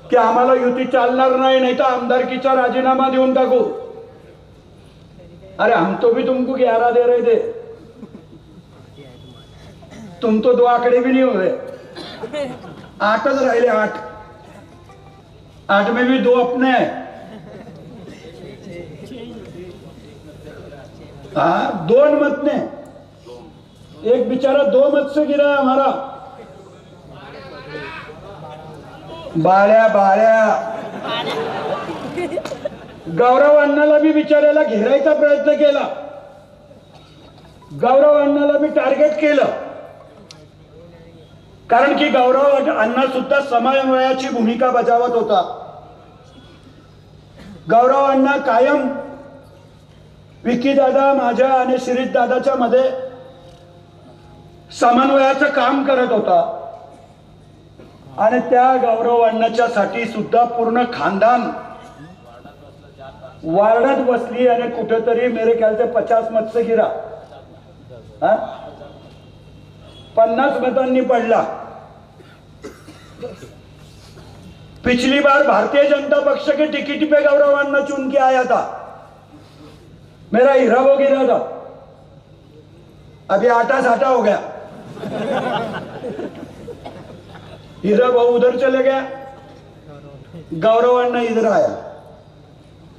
की आम्हाला युती चालणार नाही, नाही तर आमदारकीचा राजीनामा देऊन टाकू. अरे हम तो भी तुमको 11 दे रहे थे, तुम तो 2 आंकड़े भी नहीं हुए. 8च राहिले. 8 में भी 2 अपने हैं. हाँ 2 मत ने, एक बेचारा 2 मत से गिरा हमारा. बाळ्या गौरव अण्णाला भी बिचाऱ्याला घेरायचा प्रयत्न केला. गौरव अण्णाला मी टार्गेट केलं, कारण की गौरव अण्णा सुद्धा समन्वयाची भूमिका बजावत होता. गौरव अण्णा कायम विकी दादा माझ्या आणि शिरीष दादाच्या मध्ये समन्वयाचं काम करत होता. आणि त्या गौरव अण्णाच्या साठी सुद्धा पूर्ण खानदान वार्डात बसली आणि कुठेतरी मेरे ख्याल से 50 मत से गिरा. 50 मतांनी पडला. पिछली बार भारतीय जनता पक्ष के टिकट पे गौरव अन्ना चुन के आया था. मेरा हीरा वो गिरा था. अभी आटा साटा हो गया. हीरा भाऊ उधर चले गया, गौरव अण्णा इधर आया.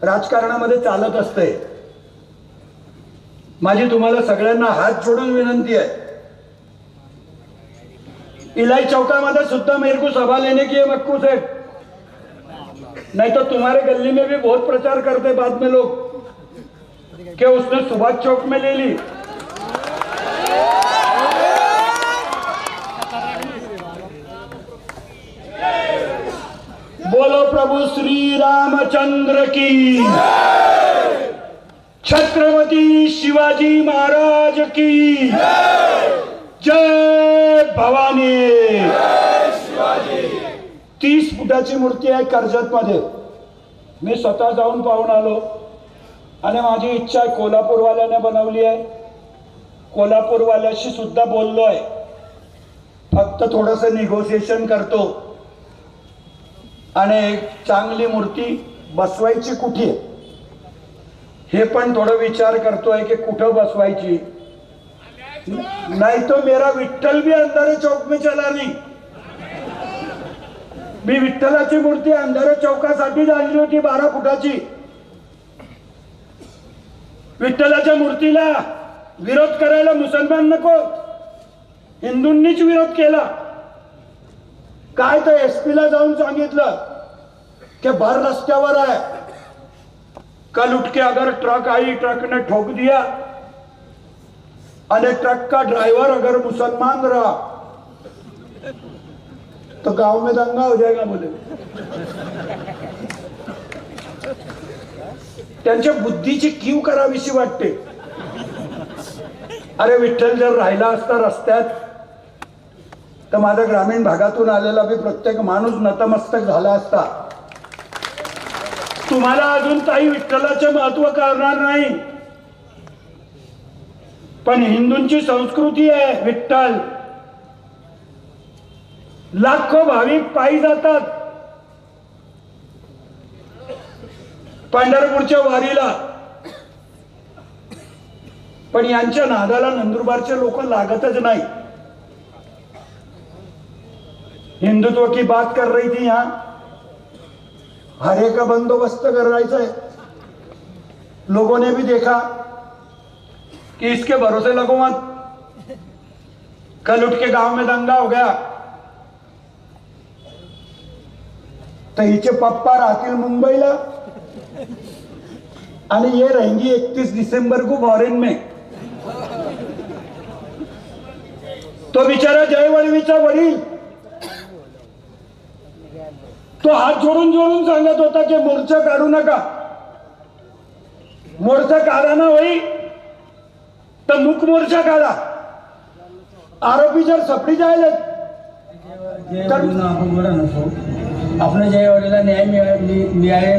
राजकारणामध्ये चालत असते. माझी तुम्हाला सगळ्यांना हात जोडून विनंती है, इलाई चौकामध्ये सुद्धा मेरे को सभा लेने की है मक्कू सेठ. नहीं तो तुम्हारे गली में भी बहुत प्रचार करते बाद में लोग कि उसने सुभाष चौक में ले ली. बोलो प्रभु श्री रामचंद्र की, छत्रपति शिवाजी महाराज की जय भवानी. 30 फुटाची मूर्ती आहे कर्जत मध्ये. मी स्वतः जाऊन पाहून आलो. आणि माझी इच्छा कोल्हापूरवाल्याने बनवली आहे, कोल्हापूरवाल्याशी सुद्धा बोललोय, फक्त थोडस निगोसिएशन करतो आणि एक चांगली मूर्ती बसवायची कुठे हे पण थोडं विचार करतोय की कुठं बसवायची. नाही तो मेरा विठ्ठल भी अंधारे चौक में चला नहीं. मी विठ्ठलाची मूर्ती अंधारे चौकासाठी आणली होती 12 फुटाची. विठ्ठलाच्या मूर्तीला विरोध करायला मुसलमान नको, हिंदूंनीच विरोध केला. काय तर एसपी ला जाऊन सांगितलं कि भर रस्त्यावर है, कल उठ के अगर ट्रक आई, ट्रक ने ठोक दिया और ट्रक का ड्राइवर अगर मुसलमान रहा तो गांव में दंगा हो जाएगा बोले. त्यांच्या बुद्धीची कीव करावीशी वाटते. अरे विठ्ठल जर राहिला असता रस्त्यात तर माझा ग्रामीण भागातून आलेला बी प्रत्येक माणूस नतमस्तक झाला असता. तुम्हाला अजून काही विठ्ठलाचे महत्व कळणार नाही, पण हिंदूंची संस्कृती आहे विठ्ठल. लाखो भाविक पायी जातात पंढरपूरच्या वारीला, पण यांच्या नादाला नंदुरबारचे लोक लागतच नाही. हिंदुत्व की बात कर रही थी यहां, हरे का बंदोबस्त करायचा है. लोगों ने भी देखा कि इसके भरोसे लगो मत, कल उठ के गांव में दंगा हो गया तो हिचे पप्पा राहतील मुंबईला आणि ये रहेंगी 31 दिसंबर को फॉरेन में. तो बिचारा जय वळवीचा वडील तो हात जोडून जोडून सांगत होता की मोर्चा काढू नका, मोर्चा काढा ना होई तर मूक मोर्चा काढा. आरोपी जर सपडी जायला आपण बरं नसो, आपल्या जयवाडीला न्याय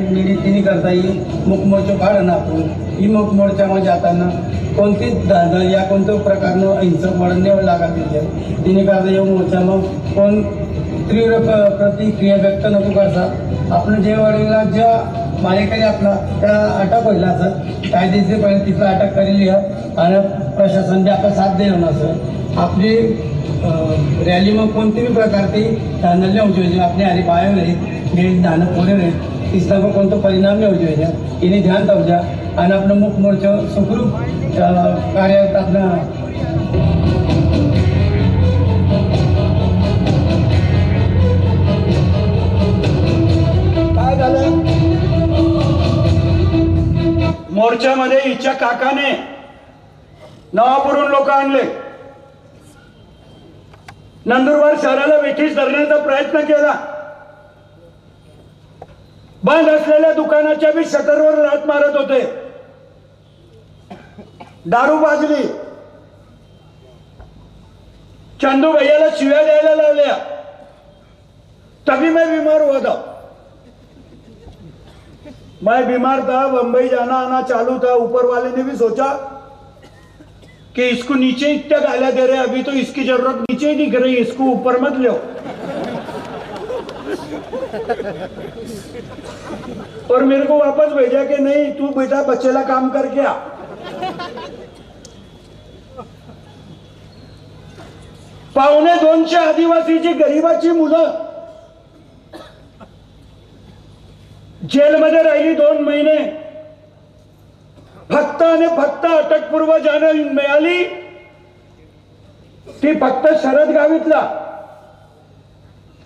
मिळती करता येईल. मूक मोर्चा काढा ना आपण. ही मूक मोर्चामध्ये जाताना कोणतीच धांदल या कोणत्या प्रकारनं हिंसक वळण नाही लागत तिने करता येऊ मोर्चा. मग कोण तीव्र प्रतिक्रिया व्यक्त नको करतात. आपण जयवाडीला ज्या मालिकेने आपला त्या अटक होईल असं कायदेशीर पहिले तिथं अटक केलेली आहे आणि प्रशासन बी आपला साथ देणं असं. आपली रॅली मग कोणत्याही प्रकारची धांदल नाही होऊ જોઈએ. आपली हरी पायो नाही धानं पुढे नाही इसका कोणता परिणाम नाही होऊ જોઈએ. इने ध्यान ठेवजा आणि आपलं मुख मोर्चा सुखरूप कार्यात आपलं मोर्चामध्ये हिच्या काकाने नवापुरून लोक आणले. नंदुरबार शहराला वेठीस धरण्याचा प्रयत्न केला. बंद असलेल्या दुकानाच्या बी शटरवर लाथ मारत होते. दारू पाजली, चंदू भैयाला शिव्या द्यायला लावल्या. तभी मैं बीमार हुआ था. मैं बीमार था, बंबई जाना आना चालू था. ऊपर वाले ने भी सोचा कि इसको नीचे इतना गालियां दे रहे, अभी तो इसकी जरूरत नीचे ही दिख रही, इसको ऊपर मत लो. और मेरे को वापस भेजा कि नहीं तू बेटा बच्चेला काम करके आ. पावणे 200 आदिवासीची गरिबाची मुलं जेलमध्ये राहिली 2 महिने. फक्त आणि फक्त अटकपूर्व जामीन मिळाली ती फक्त शरद गावितला.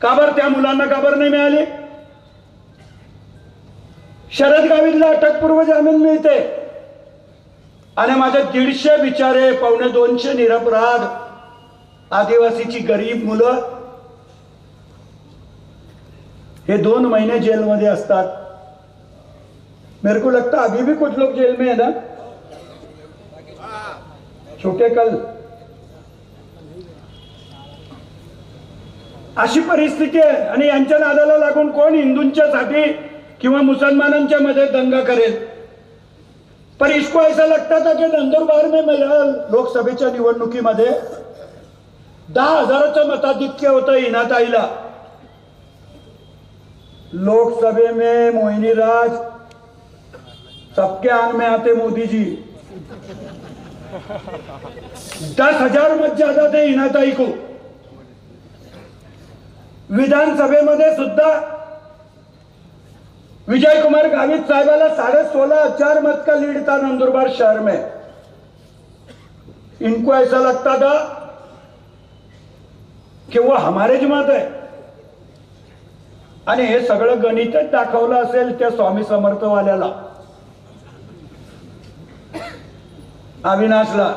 का बरं त्या मुलांना का बरं नाही मिळाली? शरद गावितला अटकपूर्व जामीन मिळते आणि माझे 150 बिचारे पावणे 200 निरपराध आदिवासीची गरीब मुलं हे 2 महिने जेलमध्ये असतात. मेरे को लगता अभी भी कुछ लोग जेल में है ना, छोटे कल. अशी परिस्थिती आहे आणि यांच्या नादाला लागून कोण हिंदूंच्या साठी किंवा मुसलमानांच्या मध्ये दंगा करेल. पर इसको ऐसा लगता था की नंदुरबार में मला लोकसभेच्या निवडणुकीमध्ये 10,000चं मताधिक्य होतं इनाताईला. लोकसभा में मोहिनी राज सबके आंग में आते मोदी जी. 10,000 मत ज्यादा थे इनाताई को. विधानसभेमध्ये सुद्धा विजय कुमार गावित साहेबाला 16,500 मत का लीड था नंदुरबार शहर में. इनको ऐसा लगता था कि वो हमारे जमात है. आणि हे सगळं गणितच दाखवलं असेल त्या स्वामी समर्थवाल्याला अविनाशला.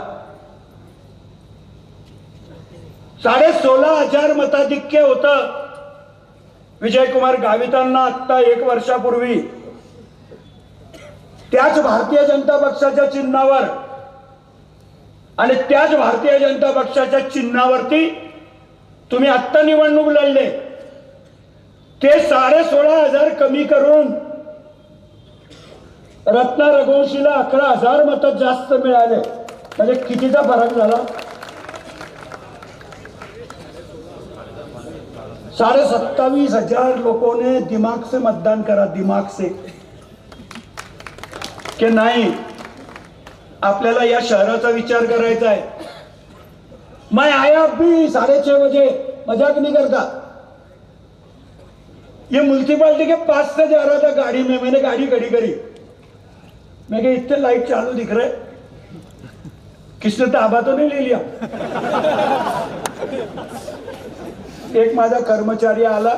16,500 मताधिक्य होतं विजय कुमार गावितांना आता 1 वर्षापूर्वी. त्याच भारतीय जनता पक्षाच्या चिन्हावर आणि त्याच भारतीय जनता पक्षाच्या चिन्हावरती तुम्ही आत्ता निवडणूक लढले. ते 16,500 कमी करून रत्ना रघुवंशीला 11,000 मत जास्त मिळाले. म्हणजे कितीचा फरक झाला. 27,500 लोगों ने दिमाग से मतदान करा. दिमाग से कि नाही आपल्याला या शहराचा विचार करायचा है. मैं आया अभी 6:30 बजे, मजाक नहीं करता. ये म्युनिसिपालिटी के पास से जा रहा था गाड़ी में. मैंने गाड़ी खड़ी करी. मैं कहा इतने लाइट चालू दिख रहे, किसने ताबा तो नहीं ले लिया. एक माझा कर्मचारी आला,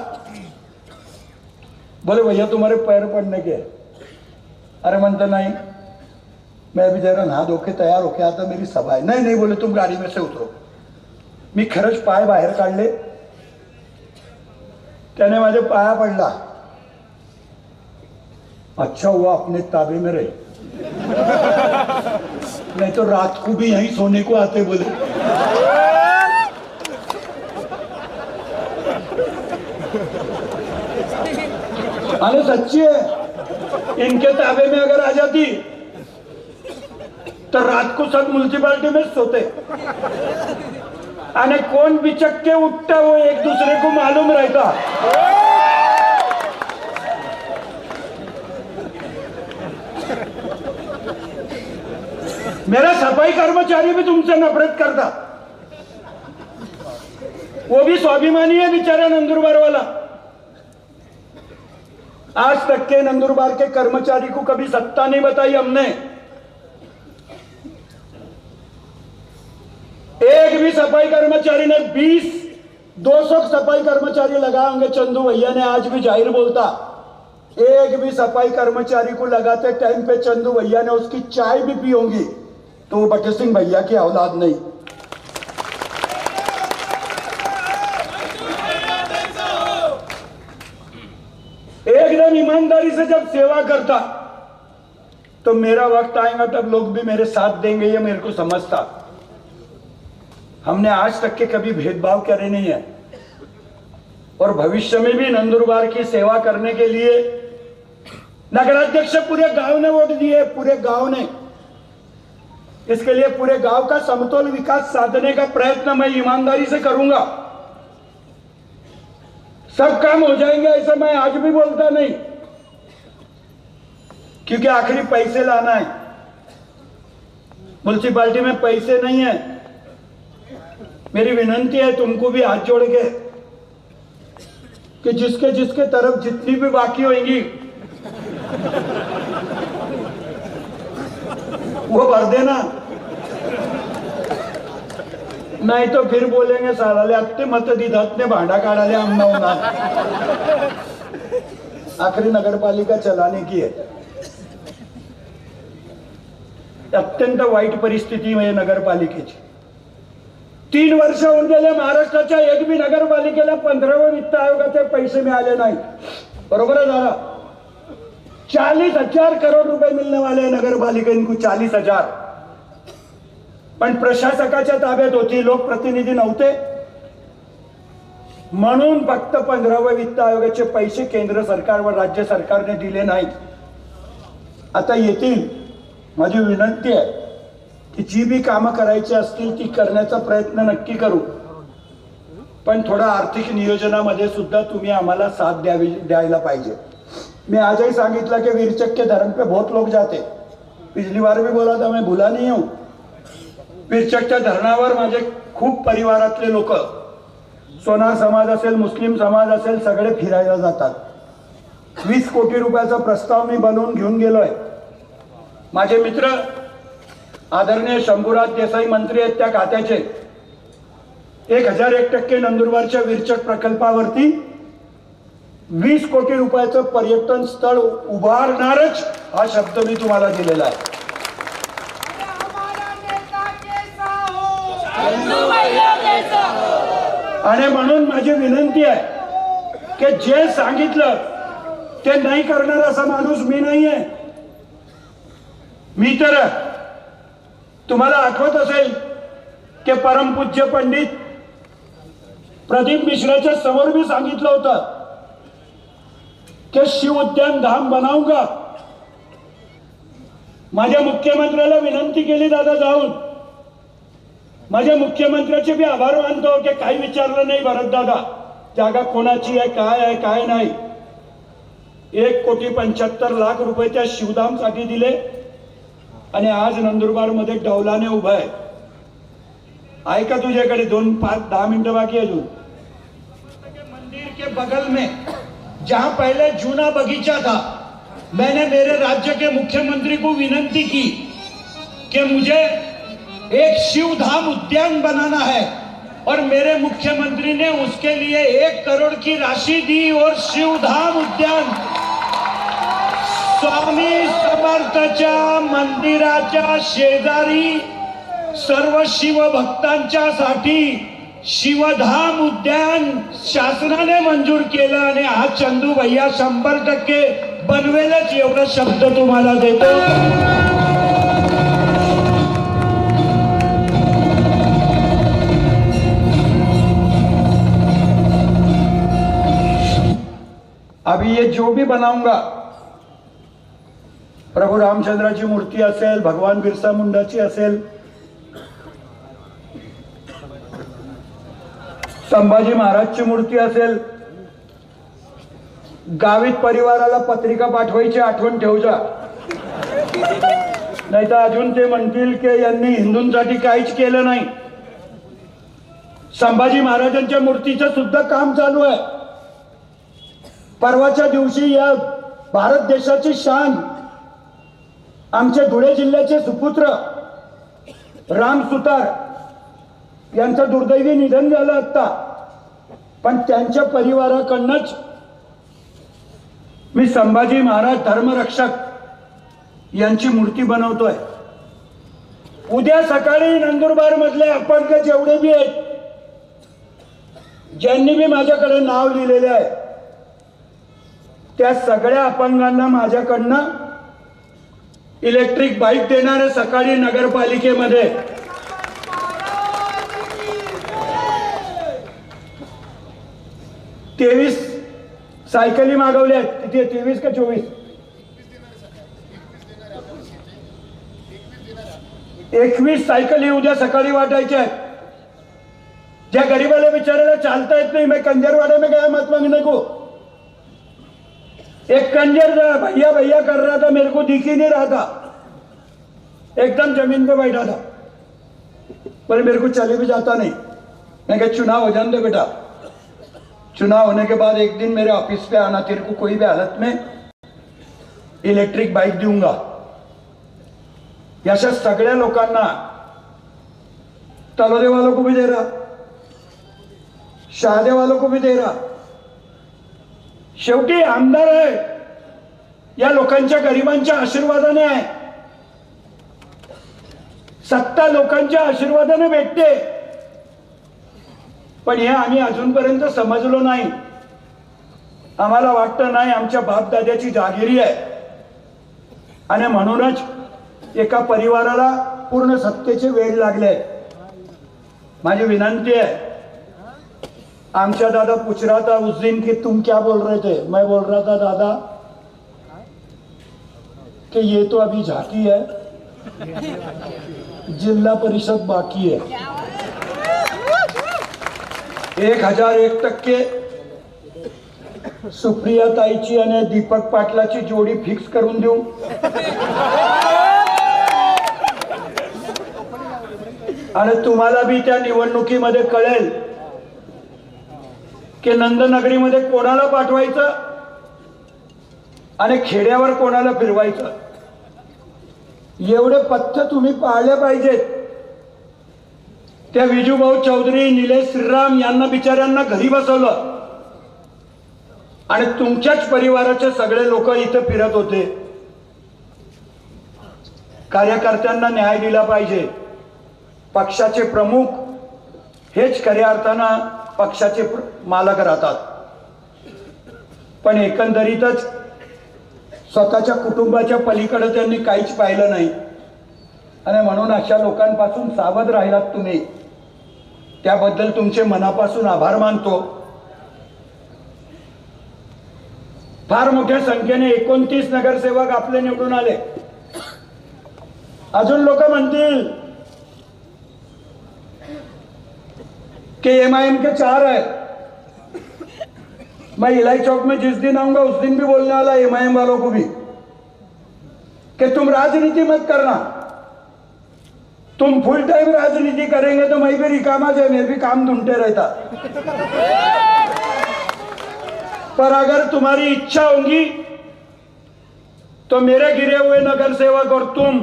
बोले भैया तुम्हारे पैर पड़ने के. अरे म्हणता नहीं, मैं अभी जरा नहा धो के तैयार होके आता, मेरी सभा है. नहीं नहीं बोले तुम गाड़ी में से उतरो. मी खरंच पाय बाहेर काढले. त्याने माझे पाया पडला. अच्छा हुआ अपने ताबे में रहे, नहीं तो रात को भी यहीं सोने को आते बोले. अरे सच्ची है, इनके ताबे में अगर आ जाती तो रात को सब म्युनिसिपालिटी में सोते. आणि कोण बिचक के उठता वो एक दूसरे को मालूम रहता. मेरा सफाई कर्मचारी भी तुमसे नफरत करता. वो भी स्वाभिमानी है बेचारा नंदुरबार वाला. आज तक के नंदुरबार के कर्मचारी को कभी सत्ता नहीं बताई हमने. एक भी सफाई कर्मचारी ने 200 सफाई कर्मचारी लगाए होंगे. चंदू भैया ने आज भी जाहिर बोलता, एक भी सफाई कर्मचारी को लगाते टाइम पे चंदू भैया ने उसकी चाय भी पी होंगी, तो वो बटे सिंह भैया की औलाद नहीं. एकदम ईमानदारी से जब सेवा करता तो मेरा वक्त आएगा तब लोग भी मेरे साथ देंगे, ये मेरे को समझता. हमने आज तक के कभी भेदभाव करे नहीं है और भविष्य में भी नंदुरबार की सेवा करने के लिए नगराध्यक्ष पूरे गांव ने वोट दिए. पूरे गांव ने. इसके लिए पूरे गांव का समतोल विकास साधने का प्रयत्न मैं ईमानदारी से करूंगा. सब काम हो जाएंगे ऐसा मैं आज भी बोलता नहीं, क्योंकि आखिरी पैसे लाना है. म्युनिसिपालिटी में पैसे नहीं है. मेरी विनंती है तुमको भी हाथ जोड़ के कि जिसके जिसके तरफ जितनी भी बाकी होंगी वो भर देना. नहीं तो फिर बोलेंगे सालाले अत्ते मत दिधात ने भांडा काढाले आमना होणार. आखिरी नगरपालिका चलाने की है. अत्यंत वाईट परिस्थिती आहे नगरपालिकेची. 3 वर्ष होऊन गेले महाराष्ट्राच्या एक भी नगरपालिकेला 15वें वित्त आयोगाचे पैसे मिळाले नाही. बरोबर है दादा. 40,000 करोड़ रुपए मिलने वाले हैं नगरपालिका इनको. 40,000. पण प्रशासकाच्या ताब्यात होती, लोकप्रतिनिधी नव्हते म्हणून फक्त 15वें वित्त आयोगाचे पैसे केंद्र सरकार व राज्य सरकारने दिले नाहीत. आता येतील माझी विनंती आहे की जी बी कामं करायची असतील ती करण्याचा प्रयत्न नक्की करू, पण थोडा आर्थिक नियोजनामध्ये सुद्धा तुम्ही आम्हाला साथ द्यायला पाहिजे। मैं आज ही सांगितलं कि वीरचक के धर्म पे बहुत लोग जाते, पिछली बार भी बोला था, मैं भूला नहीं हूँ। वीरचकच्या धरणावर माझे खूप परिवारातले लोक, सोनार समाज असेल, मुस्लिम समाज असेल, सगळे फिरायला जातात। 20 कोटी रुपयाचा प्रस्ताव मी बनवून घेऊन गेलोय। माझे मित्र आदरणीय शंभूराज देसाई मंत्री आहेत, त्या खात्याचे 1001% नंदुरबारच्या वीरचक प्रकल्पावरती 20 कोटी रुपयाचं पर्यटन स्थळ उभारणारच हा शब्द मी तुम्हाला दिलेला आहे। आणि म्हणून माझी विनंती आहे की जे सांगितलं ते नाही करणार असा माणूस मी नाहीये। मी तर तुम्हाला आठवत असेल की परमपूज्य पंडित प्रदीप मिश्राच्या समोर मी सांगितलं होतं कि शिव उद्यान धाम बनाऊंगा। माझ्या मुख्यमंत्र्याला विनंती केली, दादा जाऊन माझ्या मुख्यमंत्र्याचे भी आभार मानतो की काही विचारलं नाही, भरत दादा जागा कोणाची आहे काय नाही। 1,75,00,000 रुपये त्या शिवधाम साठी दिले आणि आज नंदुरबार मध्ये डौलाने उभा आहे। ऐका, तुझ्याकडे 2-5-10 मिनिटं बाकी अजून। मंदिर के बगल में जहां पहले जूना बगीचा था, मैंने मेरे राज्य के मुख्यमंत्री को विनंती की कि मुझे एक शिवधाम उद्यान बनाना है, और मेरे मुख्यमंत्री ने उसके लिए 1 करोड़ की राशि दी और शिवधाम उद्यान स्वामी समर्थाच्या मंदिराच्या शेजारी सर्व शिवभक्तांच्या साठी शिवधाम उद्यान शासनाने मंजूर केलं आणि हा चंदू भैया 100% बनवेलच, एवढा शब्द तुम्हाला देतो। अभी ये जो भी बनाऊंगा, प्रभू रामचंद्राची मूर्ति असेल, भगवान बिरसा मुंडाची असेल, संभाजी महाराजची मूर्ती असेल, गावित परिवाराला पत्रिका पाठवायची आठवण ठेवजा, नाहीतर अजून ते म्हणतील की यांनी हिंदूंसाठी काहीच केलं नाही। संभाजी महाराजांच्या मूर्तीचं सुद्धा काम चालू आहे। परवाच्या दिवशी या भारत देशाची शान आमचे धुळे जिल्ह्याचे सुपुत्र राम सुतार यांचं दुर्दैवी निधन झालं आता, पण त्यांच्या परिवाराकडनंच मी संभाजी महाराज धर्मरक्षक यांची मूर्ती बनवतोय। उद्या सकाळी नंदुरबार मधले अपंग जेवढे भी आहेत, ज्यांनी भी माझ्याकडे नाव लिहिलेले आहे, त्या सगळ्या अपंगांना माझ्याकडनं इलेक्ट्रिक बाईक देणार आहे। सकाळी नगरपालिकेमध्ये 23 सायकली मागवल्या आहेत, तिथे 23 का 24 21 सायकली उद्या सकाळी वाटायच्या आहेत। ज्या गरीबाला बिचारायला चालता येत नहीं, मैं कंजरवाड़े में गया मत मांगने को, एक कंजर भैया भैया कर रहा था, मेरे को दिख ही नहीं रहा था, एकदम जमीन पे बैठा था, पर मेरे को चले भी जाता नहीं। मैं कहा चुनाव हो जाने दे बेटा, चुनाव होने के बाद एक दिन मेरे ऑफिस पे आना, तेरे को कोई भी हालत में इलेक्ट्रिक बाइक दूंगा। अशा सगळ्या लोकांना, तलोदे वालों को भी दे रहा, शहादे वालों को भी दे रहा। शेवटी आमदार आहे या लोकांच्या गरिबांच्या आशीर्वादाने आहे, सत्ता लोकांच्या आशीर्वादाने भेटते, पण हे आम्ही अजूनपर्यंत समजलो नाही। आम्हाला वाटतं नाही आमच्या बापदाद्याची जागिरी आहे, आणि म्हणूनच एका परिवाराला पूर्ण सत्तेचे वेळ लागले। माझी विनंती आहे, आमचा दादा पूछ रहा था उस दिन कि तुम क्या बोल रहे थे, मैं बोल रहा था दादा कि ये तो अभी झांकी है, जिल्हा परिषद बाकी आहे. 1001% सुप्रियाताईची आणि दीपक पाटलाची जोडी फिक्स करून देऊ. आणि तुम्हाला बी त्या निवडणुकीमध्ये कळेल की नंदनगरीमध्ये कोणाला पाठवायचं आणि खेड्यावर कोणाला फिरवायचं. एवढे पथ्य तुम्ही पाळले पाहिजेत. त्या विजूभाऊ चौधरी, निलेश श्रीराम यांना बिचाऱ्यांना घरी बसवलं आणि तुमच्याच परिवाराचे सगळे लोक इथे फिरत होते. कार्यकर्त्यांना न्याय दिला पाहिजे. पक्षाचे प्रमुख हेच खऱ्या अर्थानं पक्षाचे मालक राहतात. पण एकंदरीतच स्वतःच्या कुटुंबाच्या पलीकडे त्यांनी काहीच पाहिलं नाही आणि म्हणून अशा लोकांपासून सावध राहिलात तुम्ही. त्याबद्दल तुमचे मनापासून आभार मानतो. फार मोठ्या संख्येने 29 नगरसेवक आपले निवडून आले. अजून लोक म्हणतील कि MIM के 4 है. मैं इलाई चौक में जिस दिन आऊंगा उस दिन भी बोलने वाला MIM वालों को भी कि तुम राजनीति मत करना. तुम फुल टाइम राजनीति करेंगे तो मैं भी रिकामा जाए, मैं भी काम ढूंढते रहता. पर अगर तुम्हारी इच्छा होगी तो मेरे गिरे हुए नगर सेवक और तुम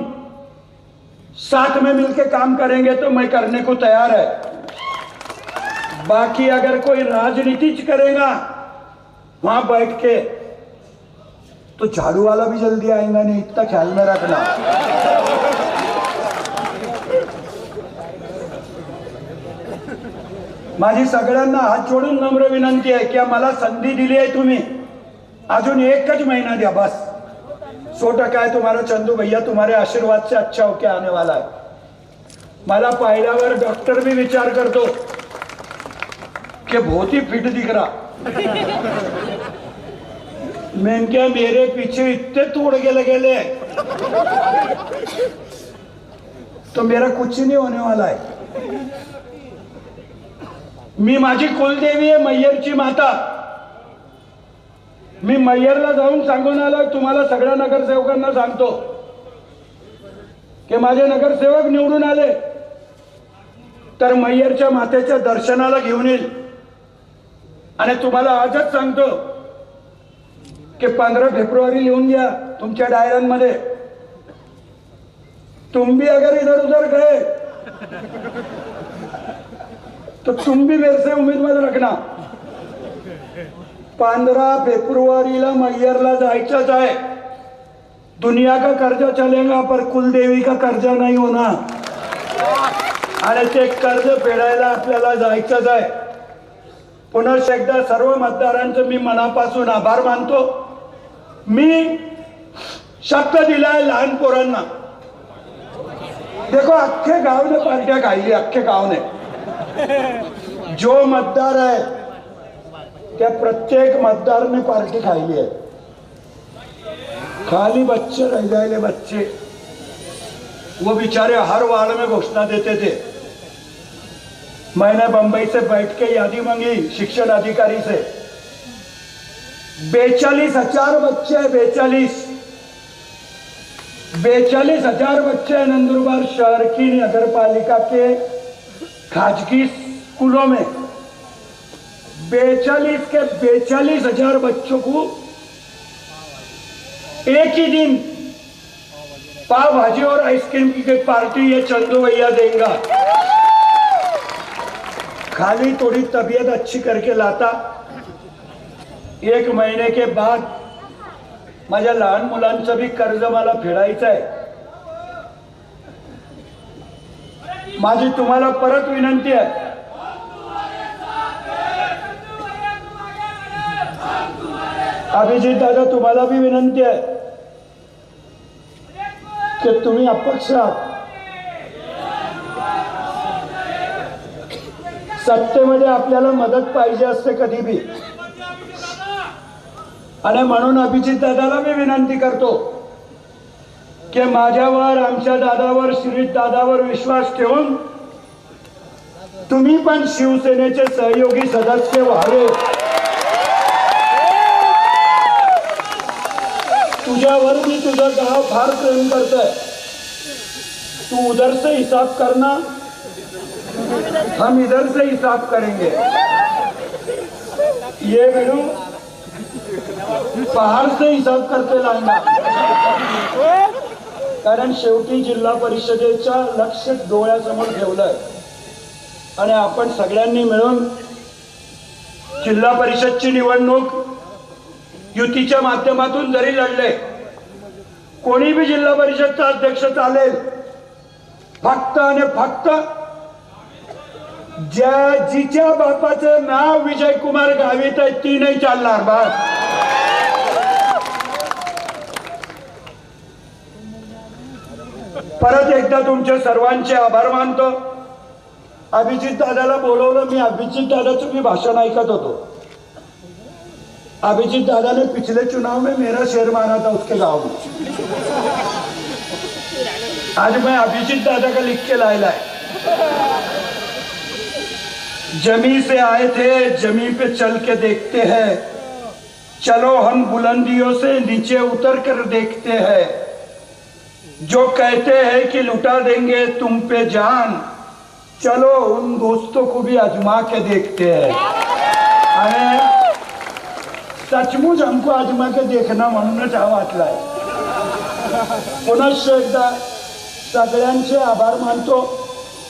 साथ में मिलकर काम करेंगे तो मैं करने को तैयार है. बाकी अगर कोई राजनीति करेगा वहां बैठ के तो झाड़ू वाला भी जल्दी आएगा नहीं. इतना ख्याल में रखना. माझी सगळ्यांना हात जोडून नम्र विनंती आहे की मला संधी दिली आहे तुम्ही. अजून 1 महीना द्या बस. 100% है तुम्हारा चंदू भैया, तुम्हारे आशीर्वाद से अच्छा होके आने वाला है. मला पाहिल्यावर डॉक्टर भी विचार करतो कि बहुत ही फिट दिख रहा. मैं क्या मेरे पीछे इतने तोड़ के लगे तो मेरा कुछ ही नहीं होने वाला है. मी माझी कुलदेवी आहे मैयरची माता. मी मैयरला जाऊन सांगून आलो. तुम्हाला सगळ्या नगरसेवकांना सांगतो की माझे नगरसेवक निवडून आले तर मैयरच्या मातेच्या दर्शनाला घेऊन येईल. आणि तुम्हाला आजच सांगतो कि 15 फेब्रुवारी लिहून घ्या तुमच्या डायऱ्यांमध्ये. तुम भी अगर इधर उधर गए तो तुम भी मेरे से उम्मीद रखना. 15 फेब्रुवारीला मैयरला जायचंच आहे. दुनिया का कर्जा चलेगा पर कुलदेवी का कर्जा नहीं होना. आणि ते कर्ज फेडायला आपल्याला जायचंच आहे. पुन्हा एकदा सर्व मतदारांचं मी मनापासून आभार मानतो. मी शब्द दिलाय लहान पोरांना. देखो अख्खे गावने पार्ट्या खाल्ली. अख्खे गावने जो मतदार है त्या प्रत्येक मतदार ने पार्टी खाई है. खाली बच्चे रह जाए. बच्चे वो बेचारे हर वार्ड में घोषणा देते थे. मैंने बंबई से बैठ के यादी मांगी शिक्षण अधिकारी से. 42,000 बच्चे हैं. 42,000 बच्चे हैं नंदुरबार शहर की नगर पालिका के खाजगी स्कूलों में. 42,000 बच्चों को एक ही दिन पाव भाजी और आइसक्रीम की पार्टी ये चंदू भैया देगा. खाली थोड़ी तबीयत अच्छी करके लाता. 1 महीने के बाद माझ्या लहान मुलांचं भी कर्ज मला फेडायचं आहे. माझी तुम्हाला परत विनंती आहे. अभिजित दादा तुम्हाला भी विनंती आहे की तुम्ही अपक्ष आहात. सत्तेमध्ये आपल्याला मदत पाहिजे असते कधी भी. आणि म्हणून अभिजित दादाला मी विनंती करतो की माझ्यावर, आमच्या दादावर, श्रीत दादावर विश्वास ठेवून तुम्ही पण शिवसेनेचे सहयोगी सदस्य व्हावे. तुझ्यावर मी तुझं गाव फार प्रेम करतोय. तू उधर से हिसाब करना, हम इधर से हिसाब करेंगे. ये बेडू पहाड़ से हिसाब करते लावणार. कारण शेवटी जिल्हा परिषदेच्या लक्ष डोळ्यासमोर ठेवलंय आणि आपण सगळ्यांनी मिळून जिल्हा परिषदची निवडणूक युतीच्या माध्यमातून जरी लढले, कोणी बी जिल्हा परिषदचा अध्यक्ष चालेल, फक्त आणि फक्त जिच्या बापाचं नाव विजय कुमार गावित आहे ती नाही चालणार. बस परत एकदा तुमचे सर्वांचे आभार मानतो. अभिजित दादाला बोलवलं. मी अभिजित दादाचं मी भाषण ऐकत होतो. अभिजित दादा ने पिछले चुनाव में मेरा शेर मारा था उसके गांव में. आज मैं अभिजित दादा का लिख के लाया है. जमी से आए थे, जमी पे चल के देखते हैं. चलो हम बुलंदियों से नीचे उतर कर देखते हैं. जो कहते हैं कि लुटा देंगे तुम पे जान, चलो उन दोस्तों को भी आजमा के देखते हैं. आणि सचमुच हमको आजमा के देखना म्हणूनच हा वाटलाय. पुनश्च एकदा सगळ्यांचे आभार मानतो.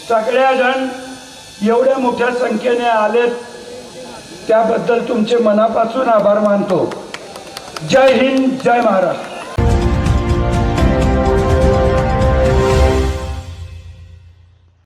सगळ्याजण एवढ्या मोठ्या संख्येने आलेत त्याबद्दल तुमचे मनापासून आभार मानतो. जय हिंद, जय महाराष्ट्र.